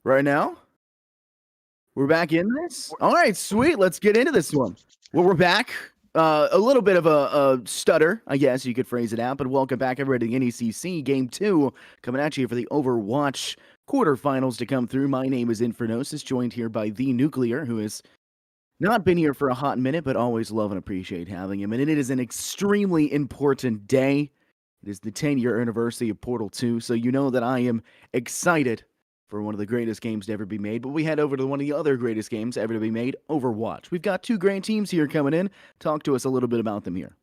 Right now, we're back in this. All right, sweet. Let's get into this one. Well, we're back. A little bit of a stutter, I guess you could phrase it out, but welcome back, everybody, to the NECC Game 2, coming at you for the Overwatch quarterfinals to come through. My name is Infernosis, joined here by The Nuclear, who has not been here for a hot minute, but always love and appreciate having him. And it is an extremely important day. It is the 10-year anniversary of Portal 2, so you know that I am excited for one of the greatest games to ever be made. But we head over to one of the other greatest games ever to be made, Overwatch. We've got two great teams here coming in. Talk to us a little bit about them here.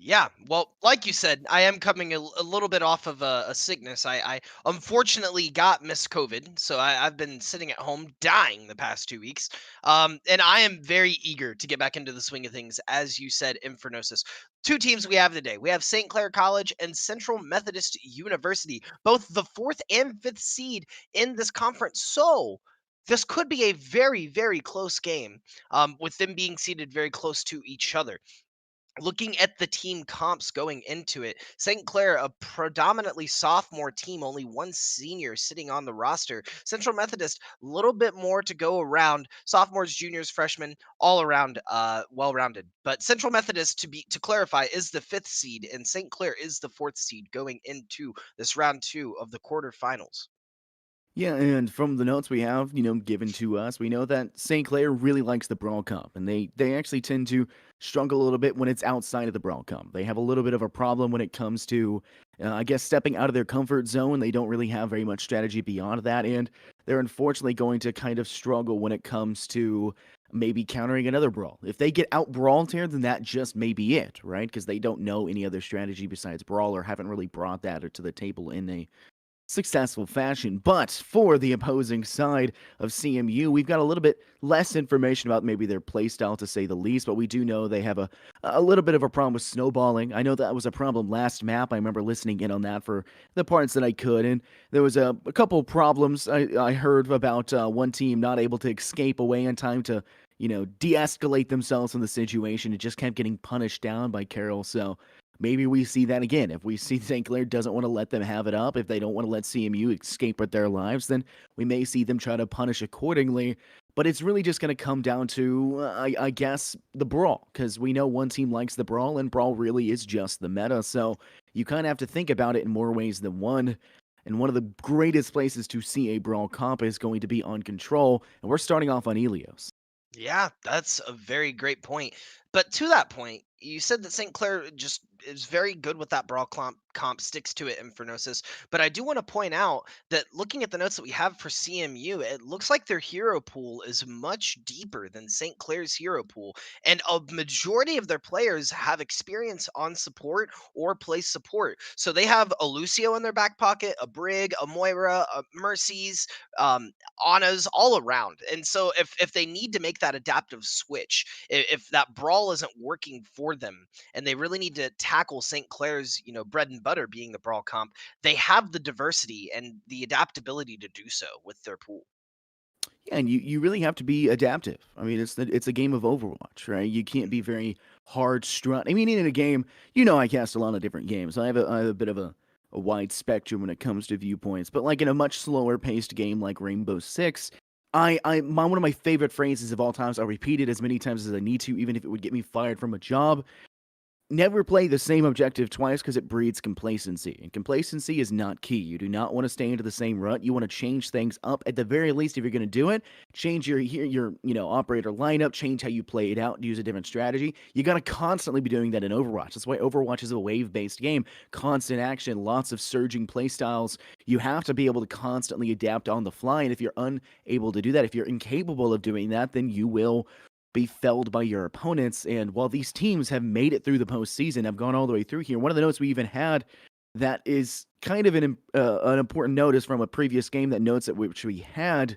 Yeah, well, like you said, I am coming a little bit off of a sickness. I unfortunately got Miss COVID, so I've been sitting at home dying the past 2 weeks. And I am very eager to get back into the swing of things, as you said, Infernosis. Two teams we have today. We have St. Clair College and Central Methodist University, both the fourth and fifth seed in this conference. So this could be a very, very close game, with them being seated very close to each other. Looking at the team comps going into it, St. Clair, a predominantly sophomore team, only one senior sitting on the roster. Central Methodist, a little bit more to go around. Sophomores, juniors, freshmen, all around well-rounded. But Central Methodist, to clarify, is the fifth seed, and St. Clair is the fourth seed going into this round two of the quarterfinals. Yeah, and from the notes we have, given to us, we know that St. Clair really likes the Brawl Cup, and they actually tend to struggle a little bit when it's outside of the Brawl Cup. They have a little bit of a problem when it comes to, I guess, stepping out of their comfort zone. They don't really have very much strategy beyond that, and they're unfortunately going to kind of struggle when it comes to maybe countering another Brawl. If they get out Brawled here, then that just may be it, right? Because they don't know any other strategy besides Brawl or haven't really brought that to the table in a successful fashion. But for the opposing side of CMU, we've got a little bit less information about maybe their playstyle, to say the least, but we do know they have a little bit of a problem with snowballing. I know that was a problem last map. I remember listening in on that for the parts that I could, and there was a couple problems I heard about one team not able to escape away in time to de-escalate themselves from the situation. It just kept getting punished down by Carroll, so maybe we see that again. If we see St. Clair doesn't want to let them have it up, if they don't want to let CMU escape with their lives, then we may see them try to punish accordingly. But it's really just going to come down to, I guess, the Brawl, because we know one team likes the Brawl, and Brawl really is just the meta. So you kind of have to think about it in more ways than one. And one of the greatest places to see a Brawl comp is going to be on Control, and we're starting off on Elios. Yeah, that's a very great point. But to that point, you said that St. Clair just is very good with that brawl comp, sticks to it, Infernosis. But I do want to point out that looking at the notes that we have for CMU, it looks like their hero pool is much deeper than St. Clair's hero pool. And a majority of their players have experience on support or play support. So they have a Lucio in their back pocket, a Brig, a Moira, a Mercies, Anna's all around. And so if they need to make that adaptive switch, if that brawl isn't working for them and they really need to tackle St. Clair's, bread and butter being the brawl comp, they have the diversity and the adaptability to do so with their pool. Yeah, and you really have to be adaptive. I mean, it's a game of Overwatch, right? You can't be very hard strut. I mean, in a game, I cast a lot of different games. I have a bit of a wide spectrum when it comes to viewpoints. But like in a much slower paced game like Rainbow Six, one of my favorite phrases of all times. I'll repeat it as many times as I need to, even if it would get me fired from a job. Never play the same objective twice because it breeds complacency. And complacency is not key. You do not want to stay into the same rut. You want to change things up. At the very least, if you're going to do it, change your operator lineup, change how you play it out, use a different strategy. You got to constantly be doing that in Overwatch. That's why Overwatch is a wave-based game. Constant action, lots of surging playstyles. You have to be able to constantly adapt on the fly. And if you're unable to do that, if you're incapable of doing that, then you will be felled by your opponents. And while these teams have made it through the postseason, have gone all the way through here, one of the notes we even had that is kind of an important note is from a previous game that notes that which we had.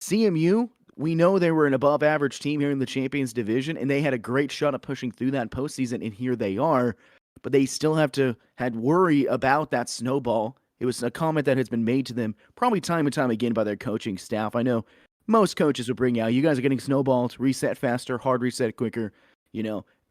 CMU, we know they were an above average team here in the Champions Division, and they had a great shot at pushing through that postseason, and here they are. But they still had worry about that snowball. It was a comment that has been made to them probably time and time again by their coaching staff. I know most coaches will bring out, you guys are getting snowballed, reset faster, hard reset quicker.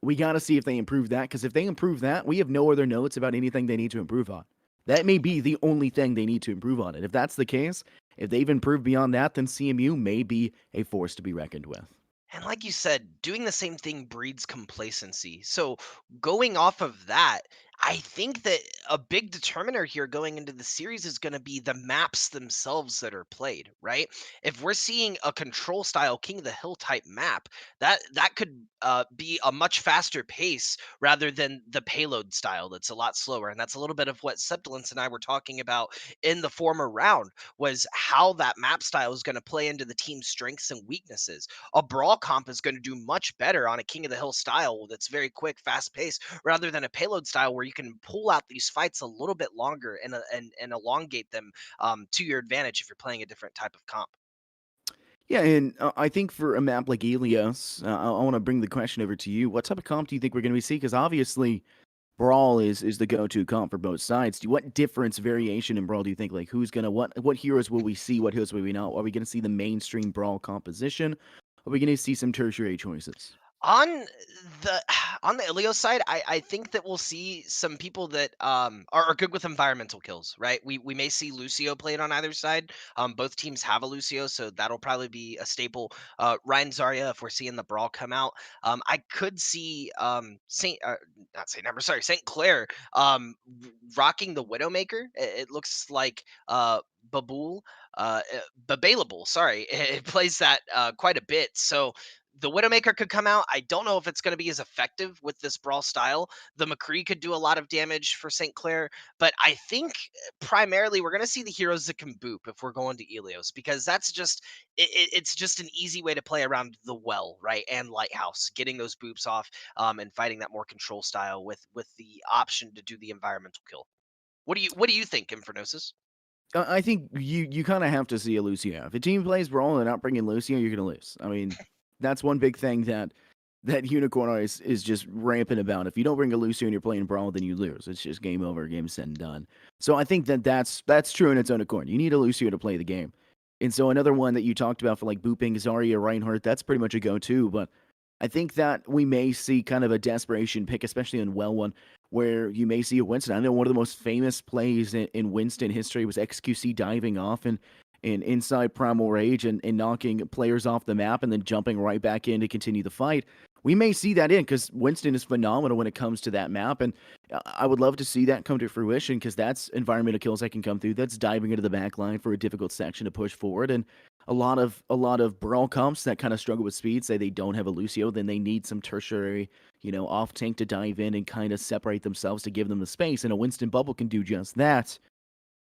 We got to see if they improve that, because if they improve that, we have no other notes about anything they need to improve on. That may be the only thing they need to improve on it. If that's the case, if they've improved beyond that, then CMU may be a force to be reckoned with. And like you said, doing the same thing breeds complacency. So going off of that, I think that a big determiner here going into the series is going to be the maps themselves that are played, right? If we're seeing a control style King of the Hill type map, that could be a much faster pace rather than the payload style that's a lot slower. And that's a little bit of what Septilence and I were talking about in the former round was how that map style is going to play into the team's strengths and weaknesses. A brawl comp is going to do much better on a King of the Hill style that's very quick, fast paced, rather than a payload style where you can pull out these fights a little bit longer and elongate them to your advantage if you're playing a different type of comp. Yeah, and I think for a map like Elios, I want to bring the question over to you. What type of comp do you think we're going to be seeing? Because obviously, Brawl is the go-to comp for both sides. What difference, variation in Brawl do you think? Like, who's gonna what heroes will we see? What heroes will we not? Are we gonna see the mainstream Brawl composition? Are we gonna see some tertiary choices? On the on the Ilios side, I think that we'll see some people that are good with environmental kills, right? We may see Lucio played on either side. Both teams have a Lucio, so that'll probably be a staple. Ryan Zarya, if we're seeing the brawl come out, I could see Saint not Saint Number, sorry, Saint Clair rocking the Widowmaker. It looks like Babool, Babalable, sorry, it plays that quite a bit. So the Widowmaker could come out. I don't know if it's going to be as effective with this brawl style. The McCree could do a lot of damage for St. Clair, but I think primarily we're going to see the heroes that can boop if we're going to Elios because that's just it's just an easy way to play around the well, right? And Lighthouse, getting those boops off and fighting that more control style with the option to do the environmental kill. What do you think, Infernosis? I think you kind of have to see a Lucio. If a team plays Brawl and they're not bringing Lucio, you're gonna lose. I mean, that's one big thing that Unicorn is just rampant about. If you don't bring a Lucio and you're playing Brawl, then you lose. It's just game over, game said and done. So I think that's true in its own accord. You need a Lucio to play the game. And so another one that you talked about for like booping Zarya Reinhardt, that's pretty much a go-to. But I think that we may see kind of a desperation pick, especially in well one, where you may see a Winston. I know one of the most famous plays in Winston history was XQC diving off and inside Primal Rage and knocking players off the map and then jumping right back in to continue the fight. We may see that in because Winston is phenomenal when it comes to that map, and I would love to see that come to fruition because that's environmental kills that can come through. That's diving into the back line for a difficult section to push forward, and a lot of brawl comps that kind of struggle with speed say they don't have a Lucio, then they need some tertiary, off tank to dive in and kind of separate themselves to give them the space. And a Winston bubble can do just that.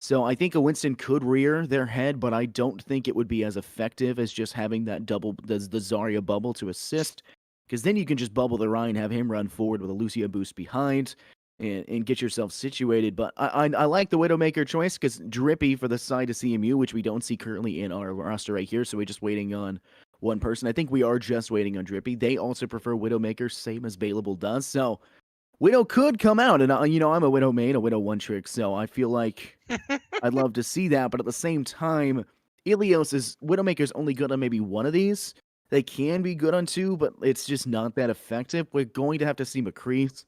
So I think a Winston could rear their head, but I don't think it would be as effective as just having that double the Zarya bubble to assist. Because then you can just bubble the Ryan, have him run forward with a Lucio boost behind, and get yourself situated. But I like the Widowmaker choice because Drippy for the side of CMU, which we don't see currently in our roster right here. So we're just waiting on one person. I think we are just waiting on Drippy. They also prefer Widowmaker, same as Bailable does. So Widow could come out, and I'm a Widow main, a Widow one trick. So I feel like I'd love to see that, but at the same time, Ilios is Widowmaker's only good on maybe one of these. They can be good on two, but it's just not that effective. We're going to have to see McCree.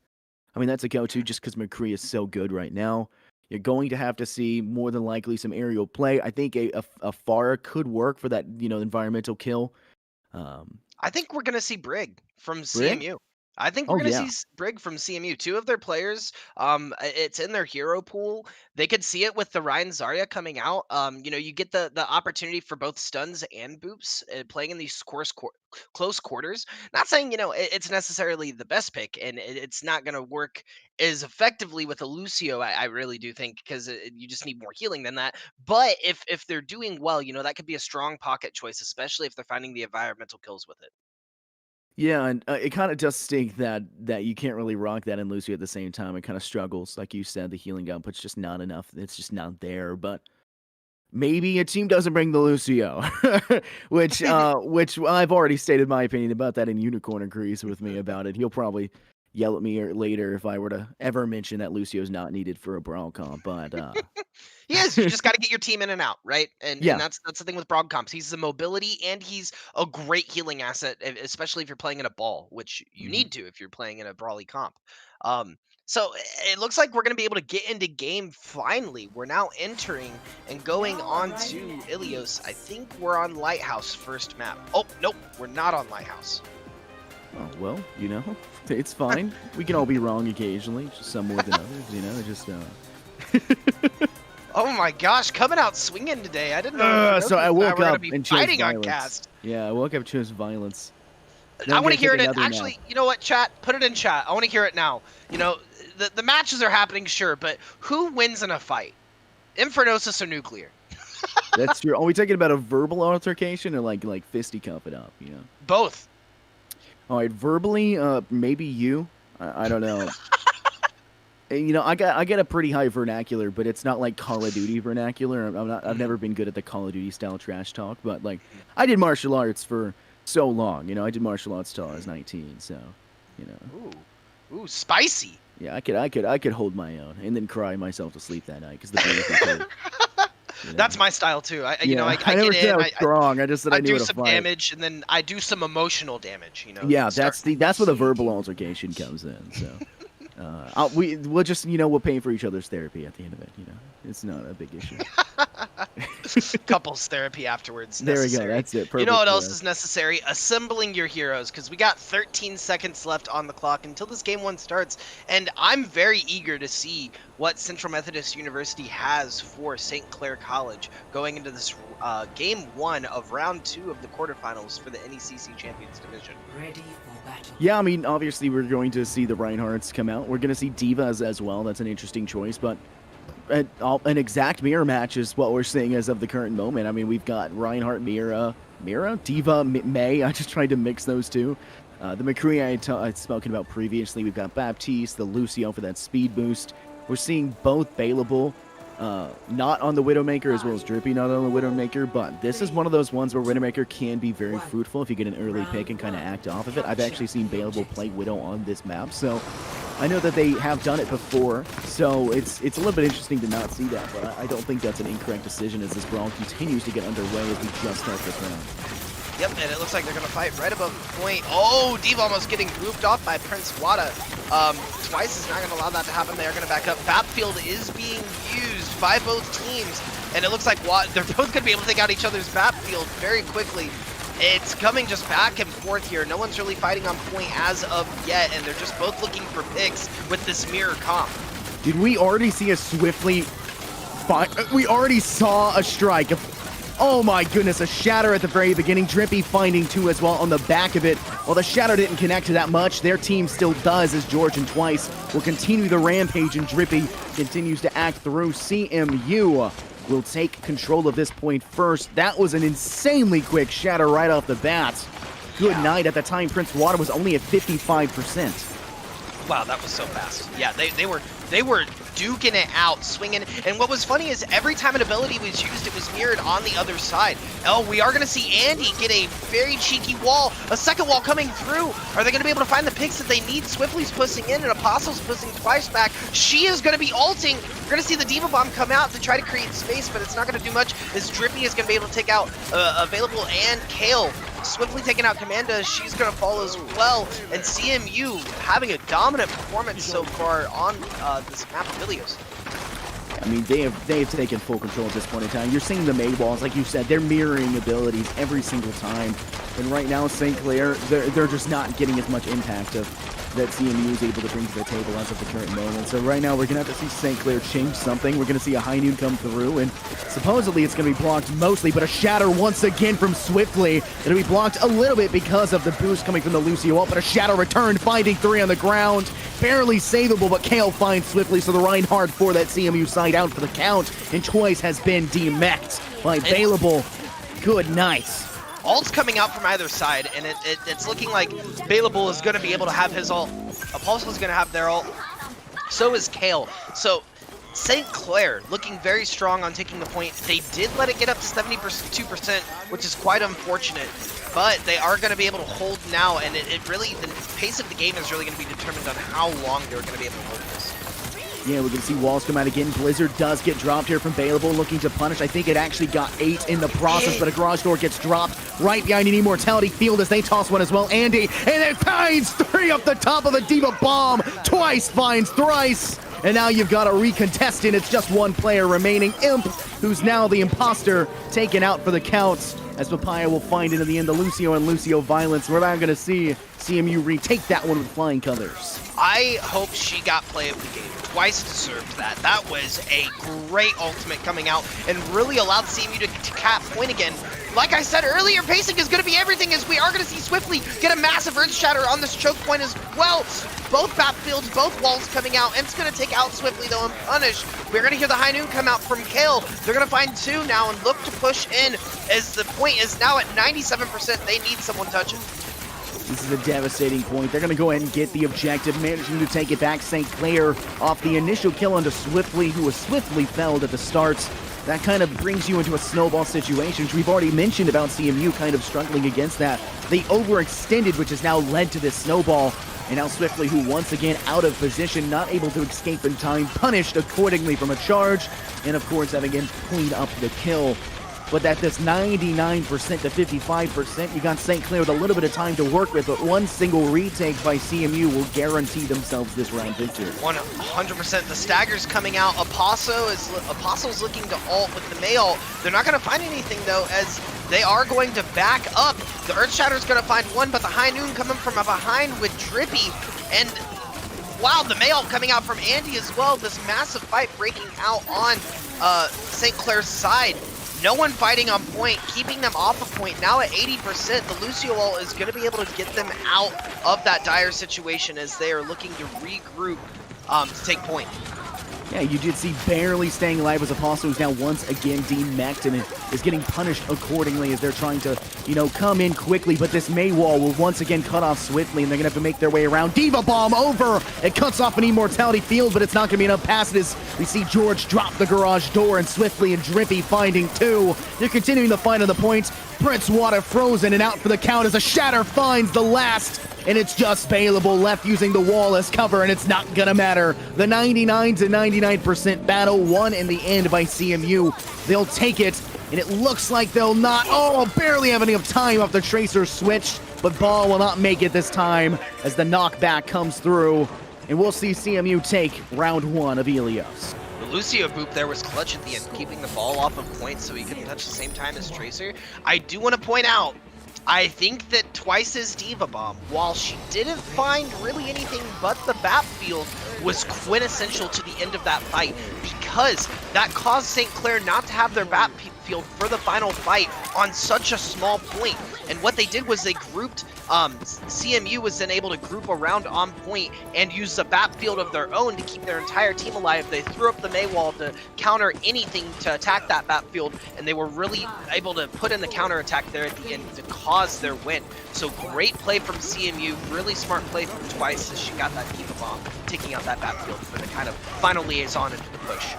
I mean, that's a go-to just because McCree is so good right now. You're going to have to see more than likely some aerial play. I think a Pharah could work for that, environmental kill. I think we're gonna see Brig from Brig? CMU. I think we're Oh gonna yeah. see Brig from CMU. Two of their players, it's in their hero pool. They could see it with the Ryan Zarya coming out. You get the opportunity for both stuns and boops playing in these close quarters. Not saying it's necessarily the best pick, and it's not gonna work as effectively with a Lucio. I really do think because you just need more healing than that. But if they're doing well, that could be a strong pocket choice, especially if they're finding the environmental kills with it. Yeah, and it kind of does stink that you can't really rock that and Lucy at the same time. It kind of struggles, like you said, the healing output's just not enough. It's just not there. But maybe a team doesn't bring the Lucio, which I've already stated my opinion about that, and Unicorn agrees with me about it. He'll probably yell at me later if I were to ever mention that Lucio's not needed for a brawl comp. But He is. You just got to get your team in and out, right? And yeah. that's the thing with Brog comps. He's the mobility and he's a great healing asset, especially if you're playing in a ball, which you Mhm. need to if you're playing in a brawly comp. Um, So it looks like we're going to be able to get into game finally. We're now entering and going on to Ilios. I think we're on Lighthouse first map. Oh, nope, we're not on Lighthouse. Oh, well, you know, it's fine. We can all be wrong occasionally, just some more than others, you know, just, Oh my gosh, coming out swinging today. I didn't know. So I woke up be and chose fighting on violence. cast. Yeah, I woke up and chose violence. I want to hear it. Actually, you know what, chat? Put it in chat. I want to hear it now. You know, the matches are happening, sure, but who wins in a fight? Infernosis or Nuclear? That's true. Are we talking about a verbal altercation or like fisticuff it up, you know? Both. All right, verbally, maybe you. I don't know. You know, I got a pretty high vernacular, but it's not like Call of Duty vernacular. I've never been good at the Call of Duty style trash talk, but like I did martial arts for so long. You know, I did martial arts till I was 19, so you know. Ooh, spicy. Yeah, I could hold my own and then cry myself to sleep that night because the beer was cold. You know? That's my style too. I never get said in, I was strong. I just said I knew do how to some fight. damage, and then I do some emotional damage. You know. Yeah, that's where the verbal altercation comes in. So. We'll just, you know, we'll pay for each other's therapy at the end of it, you know. It's not a big issue. Couples therapy afterwards. There necessary. we go. That's it. Perfect. You know what else is necessary? Assembling your heroes, because we got 13 seconds left on the clock until this game 1 starts, and I'm very eager to see what Central Methodist University has for St. Clair College going into this game 1 of round 2 of the quarterfinals for the NECC Champions Division. Ready for battle. Yeah, I mean, obviously we're going to see the Reinhardts come out. We're going to see Divas as well. That's an interesting choice, but an exact mirror match is what we're seeing as of the current moment. I mean, we've got Reinhardt, Diva, May. I just tried to mix those two. The McCree I'd spoken about previously. We've got Baptiste, the Lucio for that speed boost. We're seeing both bailable, not on the Widowmaker as well as Drippy not on the Widowmaker, but this is one of those ones where Widowmaker can be very fruitful if you get an early pick and kind of act off of it. I've actually seen bailable play Widow on this map, so I know that they have done it before, so it's a little bit interesting to not see that, but I don't think that's an incorrect decision as this brawl continues to get underway as we just start this round. Yep, and it looks like they're going to fight right above the point. Oh, Diva almost getting grouped off by Prince Wada. Twice is not going to allow that to happen. They are going to back up. Battlefield is being used by both teams, and it looks like they're both going to be able to take out each other's battlefield very quickly. It's coming just back and forth here. No one's really fighting on point as of yet, and they're just both looking for picks with this mirror comp. Did we already see a swiftly fight? We already saw a strike. Oh my goodness, a shatter at the very beginning. Drippy finding 2 as well on the back of it. While the shatter didn't connect to that much, their team still does as George and Twice will continue the rampage and Drippy continues to act through. CMU will take control of this point first. That was an insanely quick shatter right off the bat. Good night. At the time, Prince Water was only at 55%. Wow, that was so fast. Yeah, they were duking it out, swinging. And what was funny is every time an ability was used, it was mirrored on the other side. Oh, we are going to see Andy get a very cheeky wall. A second wall coming through. Are they going to be able to find the picks that they need? Swiftly's pushing in and Apostle's pushing twice back. She is going to be ulting. We're going to see the Diva Bomb come out to try to create space, but it's not going to do much as Drippy is going to be able to take out Available and Kale. Swiftly taking out Commanda, she's going to fall as well, and CMU having a dominant performance so far on this map of Ilios. I mean, they have taken full control at this point in time. You're seeing the Maid Walls, like you said, they're mirroring abilities every single time. And right now, St. Clair, they're just not getting as much impact of that CMU is able to bring to the table as of the current moment. So right now, we're going to have to see St. Clair change something. We're going to see a high noon come through, and supposedly it's going to be blocked mostly, but a shatter once again from Swiftly. It'll be blocked a little bit because of the boost coming from the Lucio ult, but a shatter returned, finding 3 on the ground. Barely savable, but Kale finds Swiftly, so the Reinhardt for that CMU side out for the count, and Twice has been demeched by Available. Good night. Ult's coming out from either side, and it's looking like Available is going to be able to have his ult. Apostle is going to have their ult. So is Kale. So St. Clair looking very strong on taking the point. They did let it get up to 72%, which is quite unfortunate. But they are going to be able to hold now, and it really, the pace of the game is really going to be determined on how long they're going to be able to hold this. Yeah, we can see walls come out again. Blizzard does get dropped here from Baleable, looking to punish. I think it actually got 8 in the process, but a garage door gets dropped right behind an Immortality Field as they toss one as well. Andy, and it finds 3 up the top of the D.Va bomb. Twice finds thrice. And now you've got a recontestant. It's just one player remaining. Imp, who's now the imposter, taken out for the counts. As Papaya will find it in the end, the Lucio and Lucio violence. We're not going to see CMU retake that one with flying colors. I hope she got play of the game. Twice deserved that. That was a great ultimate coming out and really allowed CMU to cap point again. Like I said earlier, pacing is going to be everything, as we are going to see Swiftly get a massive Earth Shatter on this choke point as well. Both battlefields, both walls coming out, and it's going to take out Swiftly though and punish. We're going to hear the High Noon come out from Kale. They're going to find 2 now and look to push in, as the point is now at 97%. They need someone touching. This is a devastating point. They're going to go ahead and get the objective, managing to take it back. St. Clair off the initial kill onto Swiftly, who was swiftly felled at the start. That kind of brings you into a snowball situation, which we've already mentioned about CMU kind of struggling against that. They overextended, which has now led to this snowball. And now Swiftly, who once again out of position, not able to escape in time, punished accordingly from a charge. And of course, having him clean up the kill. But at this 99% to 55%, you got St. Clair with a little bit of time to work with, but one single retake by CMU will guarantee themselves this round victory. 100%. The stagger's coming out. Apostle's looking to ult with the May ult. They're not going to find anything though, as they are going to back up. The Earthshatter's going to find one, but the High Noon coming from behind with Drippy. And wow, the May ult coming out from Andy as well. This massive fight breaking out on St. Clair's side. No one fighting on point, keeping them off of point. Now at 80%, the Lucio ult is going to be able to get them out of that dire situation as they are looking to regroup to take point. Yeah, you did see barely staying alive as Apostle, who's now once again demech'd and is getting punished accordingly as they're trying to, come in quickly. But this May wall will once again cut off Swiftly, and they're going to have to make their way around. D.Va bomb over! It cuts off an Immortality Field, but it's not going to be enough passes. We see George drop the garage door, and Swiftly and Drippy finding 2. They're continuing the fight on the points. Brent's water frozen and out for the count as a Shatter finds the last. And it's just Baleable left using the wall as cover, and it's not gonna matter. The 99 to 99% battle won in the end by CMU. They'll take it, and it looks like they'll not. Oh, barely have enough time off the Tracer switch, but Ball will not make it this time as the knockback comes through. And we'll see CMU take round 1 of Ilios. The Lucio boop there was clutch at the end, keeping the ball off of point so he couldn't touch the same time as Tracer. I do want to point out, I think that Twice's D.Va bomb, while she didn't find really anything but the battlefield, was quintessential to the end of that fight, because that caused St. Clair not to have their battlefield for the final fight on such a small point. And what they did was they grouped, CMU was then able to group around on point and use the battlefield of their own to keep their entire team alive. They threw up the May wall to counter anything to attack that battlefield, and they were really able to put in the counter attack there at the end to cause their win. So great play from CMU, really smart play from Twice as she got that D.Va bomb, taking out that battlefield for the kind of final liaison into the push.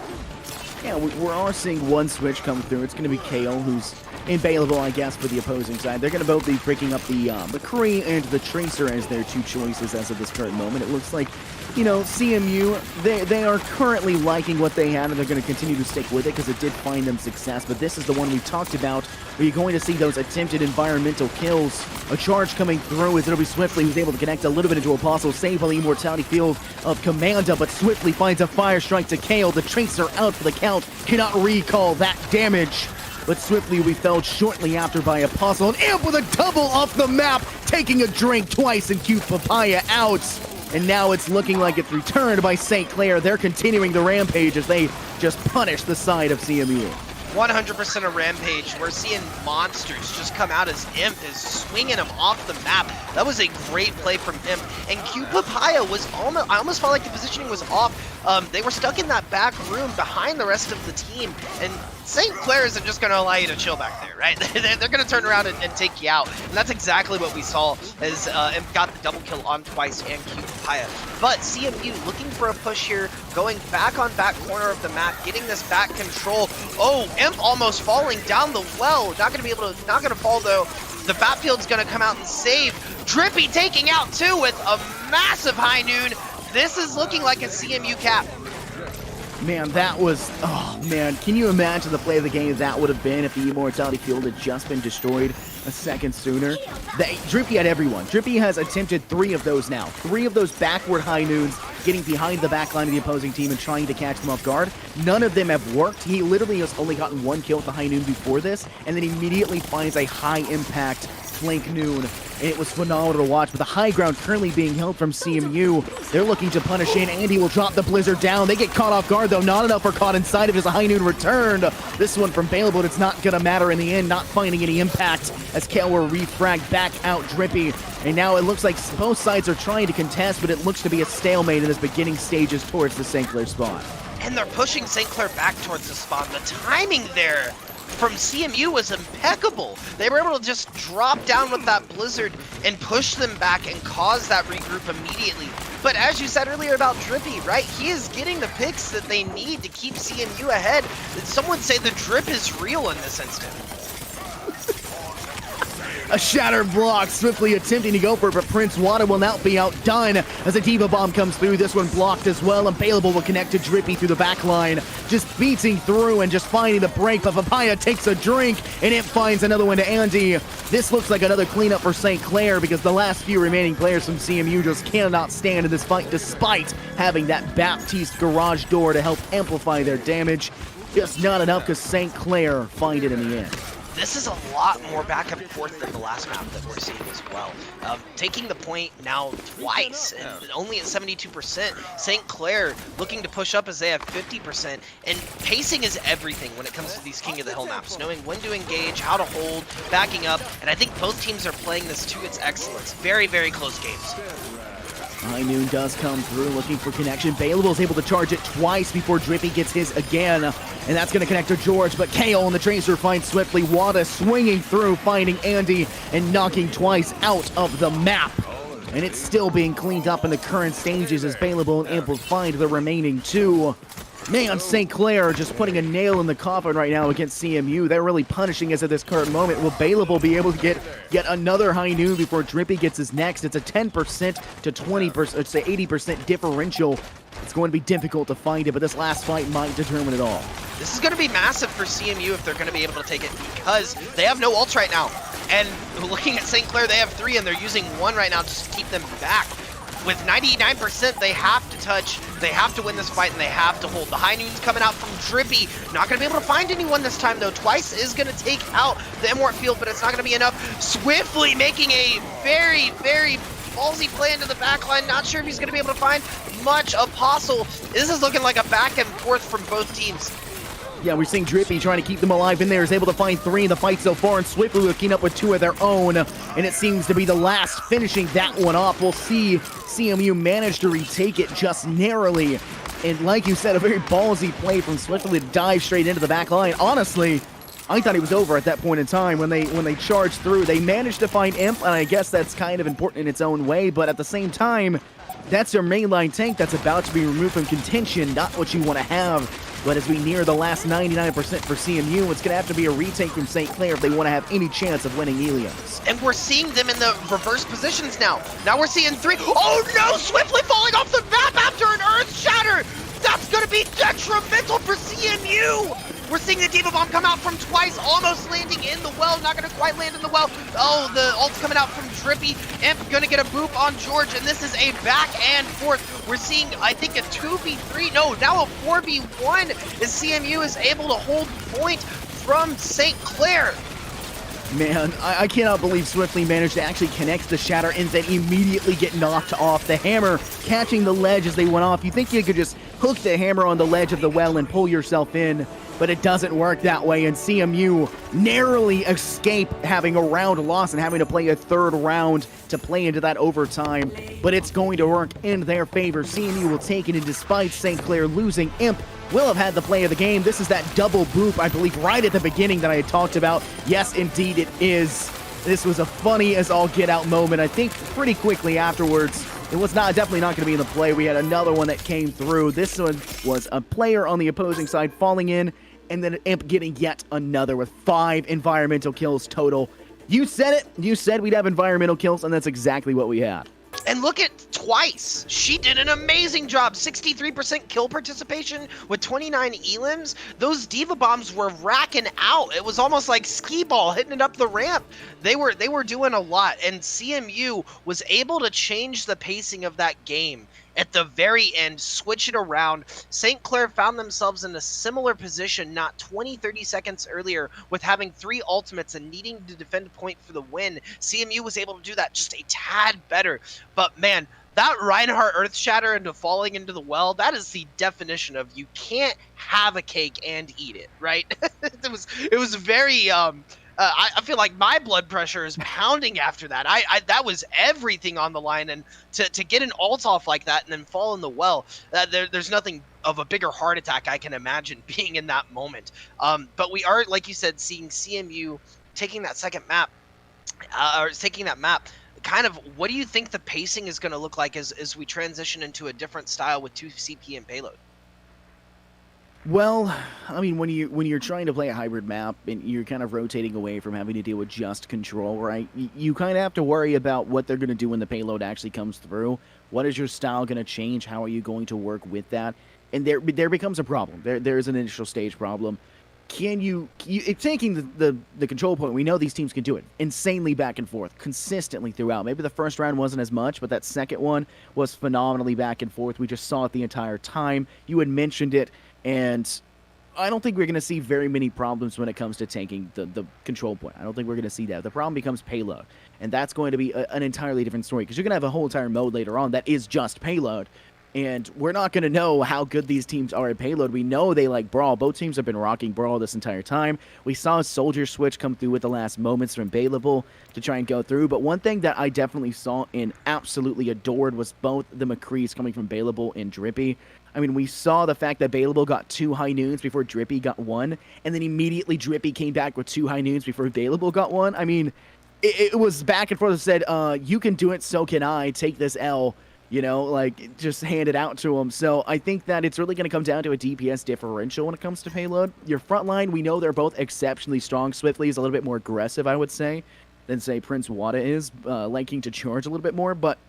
Yeah, we are seeing one switch come through. It's going to be Kale, who's available, I guess, for the opposing side. They're going to both be breaking up the McCree and the Tracer as their 2 choices as of this current moment. It looks like, CMU, they are currently liking what they have, and they're going to continue to stick with it because it did find them success. But this is the one we talked about, where you're going to see those attempted environmental kills. A charge coming through as it'll be Swiftly, who's able to connect a little bit into Apostle, save on the Immortality Field of Commanda, but Swiftly finds a Fire Strike to Kale. The Tracer out for the count, cannot recall that damage. But Swiftly will be felled shortly after by Apostle. And Imp with a double off the map, taking a drink twice and cute Papaya out. And now it's looking like it's returned by St. Clair. They're continuing the rampage as they just punish the side of CMU. 100% a rampage. We're seeing monsters just come out as Imp is swinging them off the map. That was a great play from Imp. And Q Papaya was almost, I almost felt like the positioning was off. They were stuck in that back room behind the rest of the team. And St. Clair isn't just going to allow you to chill back there, right? They're going to turn around and take you out. And that's exactly what we saw as Imp got the double kill on Twice and Q Papaya. But CMU looking for a push here, going back on back corner of the map, getting this back control. Oh, Imp almost falling down the well. Not going to be able to, not going to fall though. The battfield's going to come out and save. Drippy taking out 2 with a massive High Noon. This is looking like a CMU cap. Man, that was, oh man, can you imagine the play of the game that would have been if the Immortality Field had just been destroyed a second sooner? Drippy had everyone. Drippy has attempted 3 of those now. 3 of those backward high noons, getting behind the back line of the opposing team and trying to catch them off guard. None of them have worked. He literally has only gotten 1 kill with the high noon before this, and then immediately finds a high impact flank noon. It was phenomenal to watch, but the high ground currently being held from CMU. They're looking to punish in. Andy will drop the Blizzard down. They get caught off guard, though. Not enough for caught inside of as a high noon returned. This one from Bale, but it's not going to matter in the end, not finding any impact as Clair will refrag back out Drippy. And now it looks like both sides are trying to contest, but it looks to be a stalemate in this beginning stages towards the St. Clair spawn. And they're pushing St. Clair back towards the spawn. The timing there from CMU was impeccable. They were able to just drop down with that Blizzard and push them back and cause that regroup immediately. But as you said earlier about Drippy, right? He is getting the picks that they need to keep CMU ahead. Some would say the drip is real in this instant. A shattered block, swiftly attempting to go for it, but Prince Wada will now be outdone as a Diva Bomb comes through. This one blocked as well, and Baleable will connect to Drippy through the back line. Just beating through and just finding the break, but Papaya takes a drink, and it finds another one to Andy. This looks like another cleanup for St. Clair because the last few remaining players from CMU just cannot stand in this fight despite having that Baptiste garage door to help amplify their damage. Just not enough because St. Clair find it in the end. This is a lot more back and forth than the last map that we're seeing as well. Taking the point now twice, and only at 72%. St. Clair looking to push up as they have 50%, and pacing is everything when it comes to these King of the Hill maps. Knowing when to engage, how to hold, backing up, and I think both teams are playing this to its excellence. Very, very close games. High Noon does come through, looking for connection. Baleable is able to charge it twice before Drippy gets his again. And that's going to connect to George, but KO and the Tracer finds swiftly. Wada swinging through, finding Andy, and knocking twice out of the map. And it's still being cleaned up in the current stages as Baleable and Ample find the remaining 2. Man, St. Clair just putting a nail in the coffin right now against CMU. They're really punishing us at this current moment. Will Baleable be able to get yet another high noon before Drippy gets his next? It's a 10% to 20%, it's an 80% differential. It's going to be difficult to find it, but this last fight might determine it all. This is going to be massive for CMU if they're going to be able to take it because they have no ults right now. And looking at St. Clair, they have 3 and they're using 1 right now just to keep them back. With 99%, they have to touch, they have to win this fight, and they have to hold. The high noon's coming out from Drippy. Not going to be able to find anyone this time, though. Twice is going to take out the Immort field, but it's not going to be enough. Swiftly making a very, very ballsy play into the backline. Not sure if he's going to be able to find much. Apostle, this is looking like a back and forth from both teams. Yeah, we're seeing Drippy trying to keep them alive in there. Is able to find 3 in the fight so far, and swiftly looking up with 2 of their own. And it seems to be the last finishing that one off. We'll see CMU manage to retake it just narrowly. And like you said, a very ballsy play from Swiftly to dive straight into the back line. Honestly, I thought he was over at that point in time when they charged through. They managed to find Imp, and I guess that's kind of important in its own way, but at the same time, that's their mainline tank that's about to be removed from contention, not what you want to have. But as we near the last 99% for CMU, it's going to have to be a retake from St. Clair if they want to have any chance of winning Helios. And we're seeing them in the reverse positions now. Now we're seeing 3. Oh no! Swiftly falling off the map after an Earth Shatter! That's going to be detrimental for CMU! We're seeing the Diva Bomb come out from Twice, almost landing in the well. Not going to quite land in the well. Oh, the ult's coming out from Drippy. Imp going to get a boop on George, and this is a back and forth. We're seeing, I think, a 2v3. No, now a 4v1 as CMU is able to hold point from St. Clair. Man, I cannot believe Swiftly managed to actually connect the Shatter and then immediately get knocked off. The hammer catching the ledge as they went off. You think you could just hook the hammer on the ledge of the well and pull yourself in, but it doesn't work that way, and CMU narrowly escape having a round loss and having to play a 3rd round to play into that overtime, but it's going to work in their favor. CMU will take it, and despite St. Clair losing, Imp will have had the play of the game. This is that double boop, I believe, right at the beginning that I had talked about. Yes, indeed it is. This was a funny as all get out moment. I think pretty quickly afterwards, it was definitely not going to be in the play. We had another one that came through. This one was a player on the opposing side falling in, and then Imp getting yet another with 5 environmental kills total. You said it. You said we'd have environmental kills, and that's exactly what we had. And look at twice. She did an amazing job. 63% kill participation with 29 elims. Those diva bombs were racking out. It was almost like skee ball hitting it up the ramp. They were doing a lot, and CMU was able to change the pacing of that game at the very end, switch it around. St. Clair found themselves in a similar position not 20, 30 seconds earlier with having 3 ultimates and needing to defend a point for the win. CMU was able to do that just a tad better. But man, that Reinhardt Earth Shatter into falling into the well, that is the definition of you can't have a cake and eat it, right? it was very I feel like my blood pressure is pounding after that. That was everything on the line, and to get an ult off like that and then fall in the well, there's nothing of a bigger heart attack I can imagine being in that moment. But we are, like you said, seeing CMU taking that second map, or taking that map. Kind of, what do you think the pacing is going to look like as we transition into a different style with 2 CP and payload? Well, I mean, when you're trying to play a hybrid map and you're kind of rotating away from having to deal with just control, right? You kind of have to worry about what they're going to do when the payload actually comes through. What is your style going to change? How are you going to work with that? And there becomes a problem. There's an initial stage problem. Can you taking the control point? We know these teams can do it insanely back and forth, consistently throughout. Maybe the first round wasn't as much, but that second one was phenomenally back and forth. We just saw it the entire time. You had mentioned it. And I don't think we're going to see very many problems when it comes to tanking the control point. I don't think we're going to see that. The problem becomes payload. And that's going to be an entirely different story, because you're going to have a whole entire mode later on that is just payload. And we're not going to know how good these teams are at payload. We know they like Brawl. Both teams have been rocking Brawl this entire time. We saw a Soldier switch come through with the last moments from Baylevel to try and go through. But one thing that I definitely saw and absolutely adored was both the McCrees coming from Baylevel and Drippy. I mean, we saw the fact that Baylevel got 2 high noons before Drippy got 1, and then immediately Drippy came back with 2 high noons before Baylevel got 1. I mean, it was back and forth. It said, you can do it, so can I. Take this L. You know, like, just hand it out to him. So I think that it's really going to come down to a DPS differential when it comes to payload. Your front line, we know they're both exceptionally strong. Swiftly is a little bit more aggressive, I would say, than, say, Prince Wada is, liking to charge a little bit more. But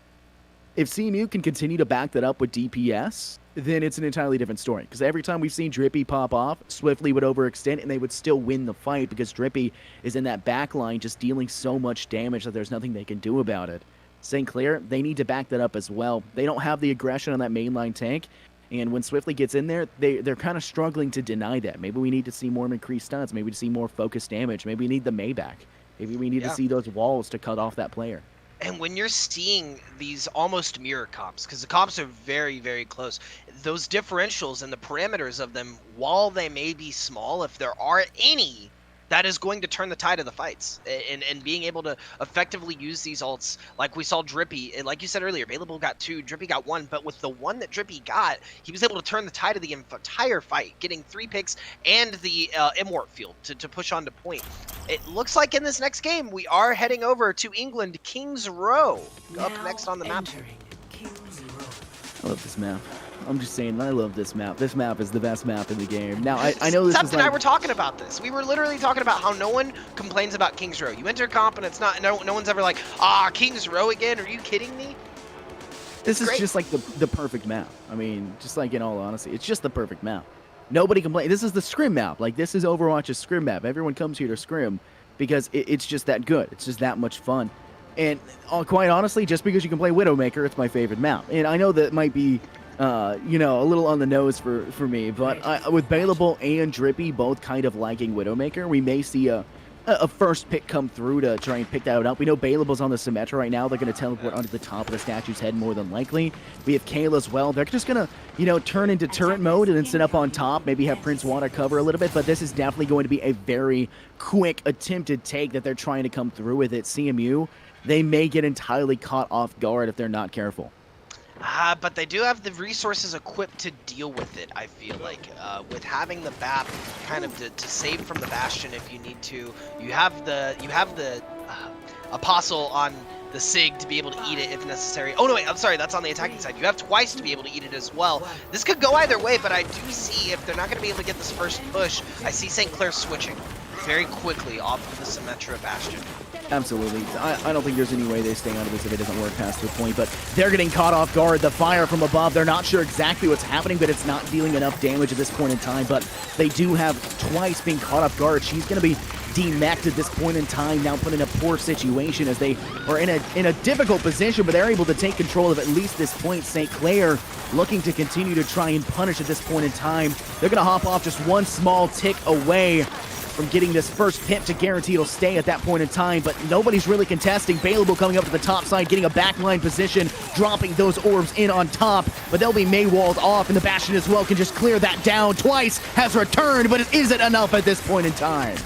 if CMU can continue to back that up with DPS, then it's an entirely different story. Because every time we've seen Drippy pop off, Swiftly would overextend, and they would still win the fight because Drippy is in that back line just dealing so much damage that there's nothing they can do about it. St. Clair, they need to back that up as well. They don't have the aggression on that mainline tank, and when Swiftly gets in there, they're kind of struggling to deny that. Maybe we need to see more increased stuns. Maybe to see more focused damage. Maybe we need the Maybach. Maybe we need to see those walls to cut off that player. And when you're seeing these almost mirror comps, because the comps are very, very close, those differentials and the parameters of them, while they may be small, if there are any, that is going to turn the tide of the fights. And being able to effectively use these ults, like we saw Drippy, and like you said earlier, Baylevel got 2, Drippy got 1, but with the 1 that Drippy got, he was able to turn the tide of the entire fight, getting 3 picks and the Immort field to push on to point. It looks like in this next game, we are heading over to England, Kings Row, up next on the map. I love this map. I'm just saying, I love this map. This map is the best map in the game. Now, I know this Sept is and I like... were talking about this. We were literally talking about how no one complains about Kings Row. You enter comp and it's not, no one's ever like, Kings Row again? Are you kidding me? This is just like the perfect map. I mean, just like in all honesty, it's just the perfect map. Nobody complains. This is the scrim map. Like, this is Overwatch's scrim map. Everyone comes here to scrim because it's just that good. It's just that much fun. And quite honestly, just because you can play Widowmaker, it's my favorite map. And I know that might be... you know, a little on the nose for me, but with Baylevel and Drippy both kind of liking Widowmaker, we may see a first pick come through to try and pick that one up. We know Baylevel's on the Symmetra right now. They're going to teleport onto the top of the statue's head more than likely. We have Kayla as well. They're just going to, you know, turn into turret mode and then sit up on top, maybe have Prince Wada cover a little bit, but this is definitely going to be a very quick attempted take that they're trying to come through with it. CMU, they may get entirely caught off guard if they're not careful. But they do have the resources equipped to deal with it, I feel like. With having the BAP kind of to save from the Bastion if you need to. You have the Apostle on the Sig to be able to eat it if necessary. Oh no, wait, I'm sorry, that's on the attacking side. You have Twice to be able to eat it as well. This could go either way, but I do see if they're not going to be able to get this first push, I see St. Clair switching very quickly off of the Symmetra Bastion. Absolutely. I don't think there's any way they stay out of this if it doesn't work past the point, but they're getting caught off guard. The fire from above, they're not sure exactly what's happening, but it's not dealing enough damage at this point in time, but they do have Twice being caught off guard. She's going to be demeched at this point in time, now put in a poor situation as they are in a difficult position, but they're able to take control of at least this point. St. Clair looking to continue to try and punish at this point in time. They're going to hop off just one small tick away from getting this first pip to guarantee it'll stay at that point in time, but nobody's really contesting. Bailable coming up to the top side, getting a backline position, dropping those orbs in on top, but they'll be Maywalled off, and the Bastion as well can just clear that down. Twice has returned, but it isn't enough at this point in time.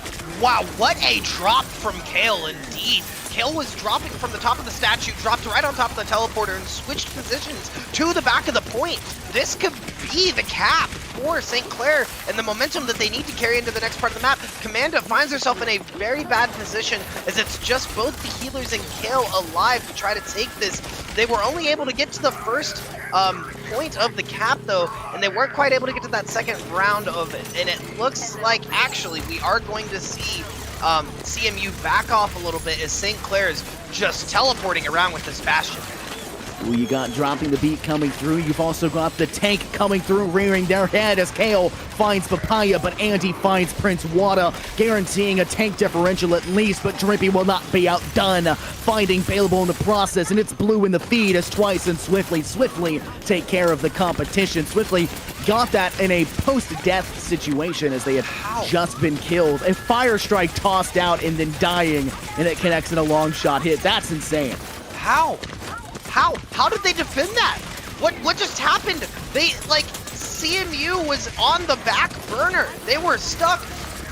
Wow, what a drop from Kale indeed. Kale was dropping from the top of the statue, dropped right on top of the teleporter, and switched positions to the back of the point. This could be the cap for St. Clair and the momentum that they need to carry into the next part of the map. Commanda finds herself in a very bad position as it's just both the healers and Kale alive to try to take this. They were only able to get to the first point of the cap though, and they weren't quite able to get to that second round of it. And it looks like actually we are going to see CMU back off a little bit as St. Clair is just teleporting around with this Bastion. Ooh, you got dropping the beat coming through. You've also got the tank coming through, rearing their head as Kale finds Papaya, but Andy finds Prince Wada, guaranteeing a tank differential at least, but Drippy will not be outdone, finding Bailable in the process, and it's Blue in the feed as Twice and Swiftly take care of the competition. Swiftly got that in a post-death situation as they had just been killed. A fire strike tossed out and then dying, and it connects in a long shot hit. That's insane. How did they defend that? What just happened? They, like, CMU was on the back burner. They were stuck,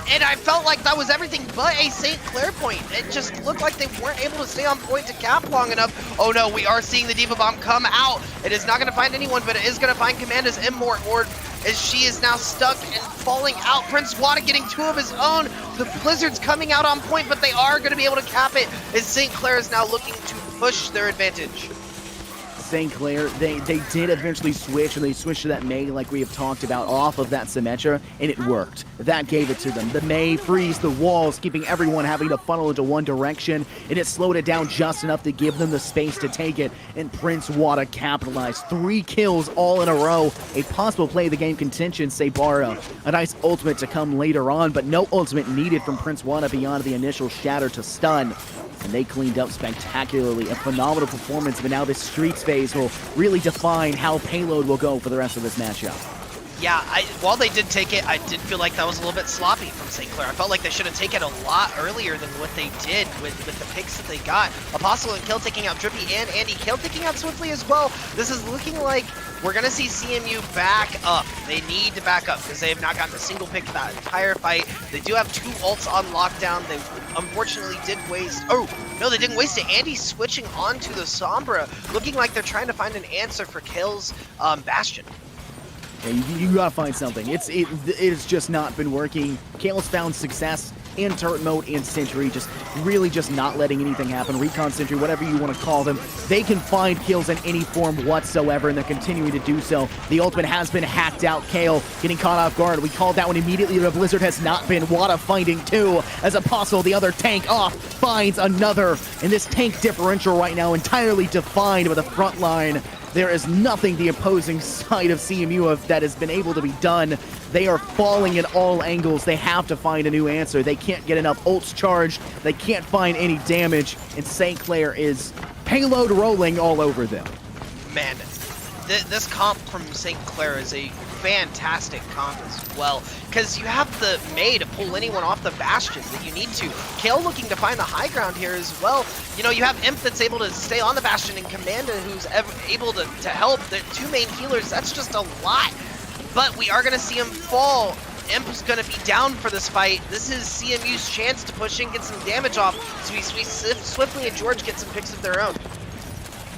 and I felt like that was everything but a St. Clair point. It just looked like they weren't able to stay on point to cap long enough. Oh no, we are seeing the Diva Bomb come out. It is not going to find anyone, but it is going to find Commanda's Immort Orb as she is now stuck and falling out. Prince Wada getting two of his own. The Blizzard's coming out on point, but they are going to be able to cap it as St. Clair is now looking to push their advantage. St. Clair, they did eventually switch, and they switched to that Mei like we have talked about off of that Symmetra, and it worked. That gave it to them. The Mei frees the walls, keeping everyone having to funnel into one direction, and it slowed it down just enough to give them the space to take it, and Prince Wada capitalized. 3 kills all in a row. A possible play of the game contention, Sabara. A nice ultimate to come later on, but no ultimate needed from Prince Wada beyond the initial shatter to stun. And they cleaned up spectacularly. A phenomenal performance, but now this Streets phase will really define how Payload will go for the rest of this matchup. Yeah, while they did take it, I did feel like that was a little bit sloppy from St. Clair. I felt like they should have taken a lot earlier than what they did with the picks that they got. Apostle and Kill taking out Drippy and Andy. Kill taking out Swiftly as well. This is looking like we're going to see CMU back up. They need to back up because they have not gotten a single pick that entire fight. They do have 2 ults on lockdown. They unfortunately did waste... Oh, no, they didn't waste it. Andy switching onto the Sombra, looking like they're trying to find an answer for Kale's Bastion. Yeah, you gotta find something. It's just not been working. Kale's found success in turret mode and Sentry, just really just not letting anything happen. Recon Sentry, whatever you want to call them, they can find kills in any form whatsoever, and they're continuing to do so. The ultimate has been hacked out. Kale getting caught off guard. We called that one immediately. The Blizzard has not been. Wada finding 2 as Apostle, the other tank off, finds another. And this tank differential right now entirely defined by the front line. There is nothing the opposing side of CMU that has been able to be done. They are falling in all angles. They have to find a new answer. They can't get enough ults charged. They can't find any damage. And St. Clair is payload rolling all over them. Man, this comp from St. Clair is a fantastic comp as well, because you have the Mei to pull anyone off the Bastion that you need to. Kale looking to find the high ground here as well. You know, you have Imp that's able to stay on the Bastion, and Commanda who's able to help. The 2 main healers, that's just a lot. But we are going to see him fall. Imp's going to be down for this fight. This is CMU's chance to push in, get some damage off, so we Swiftly and George get some picks of their own.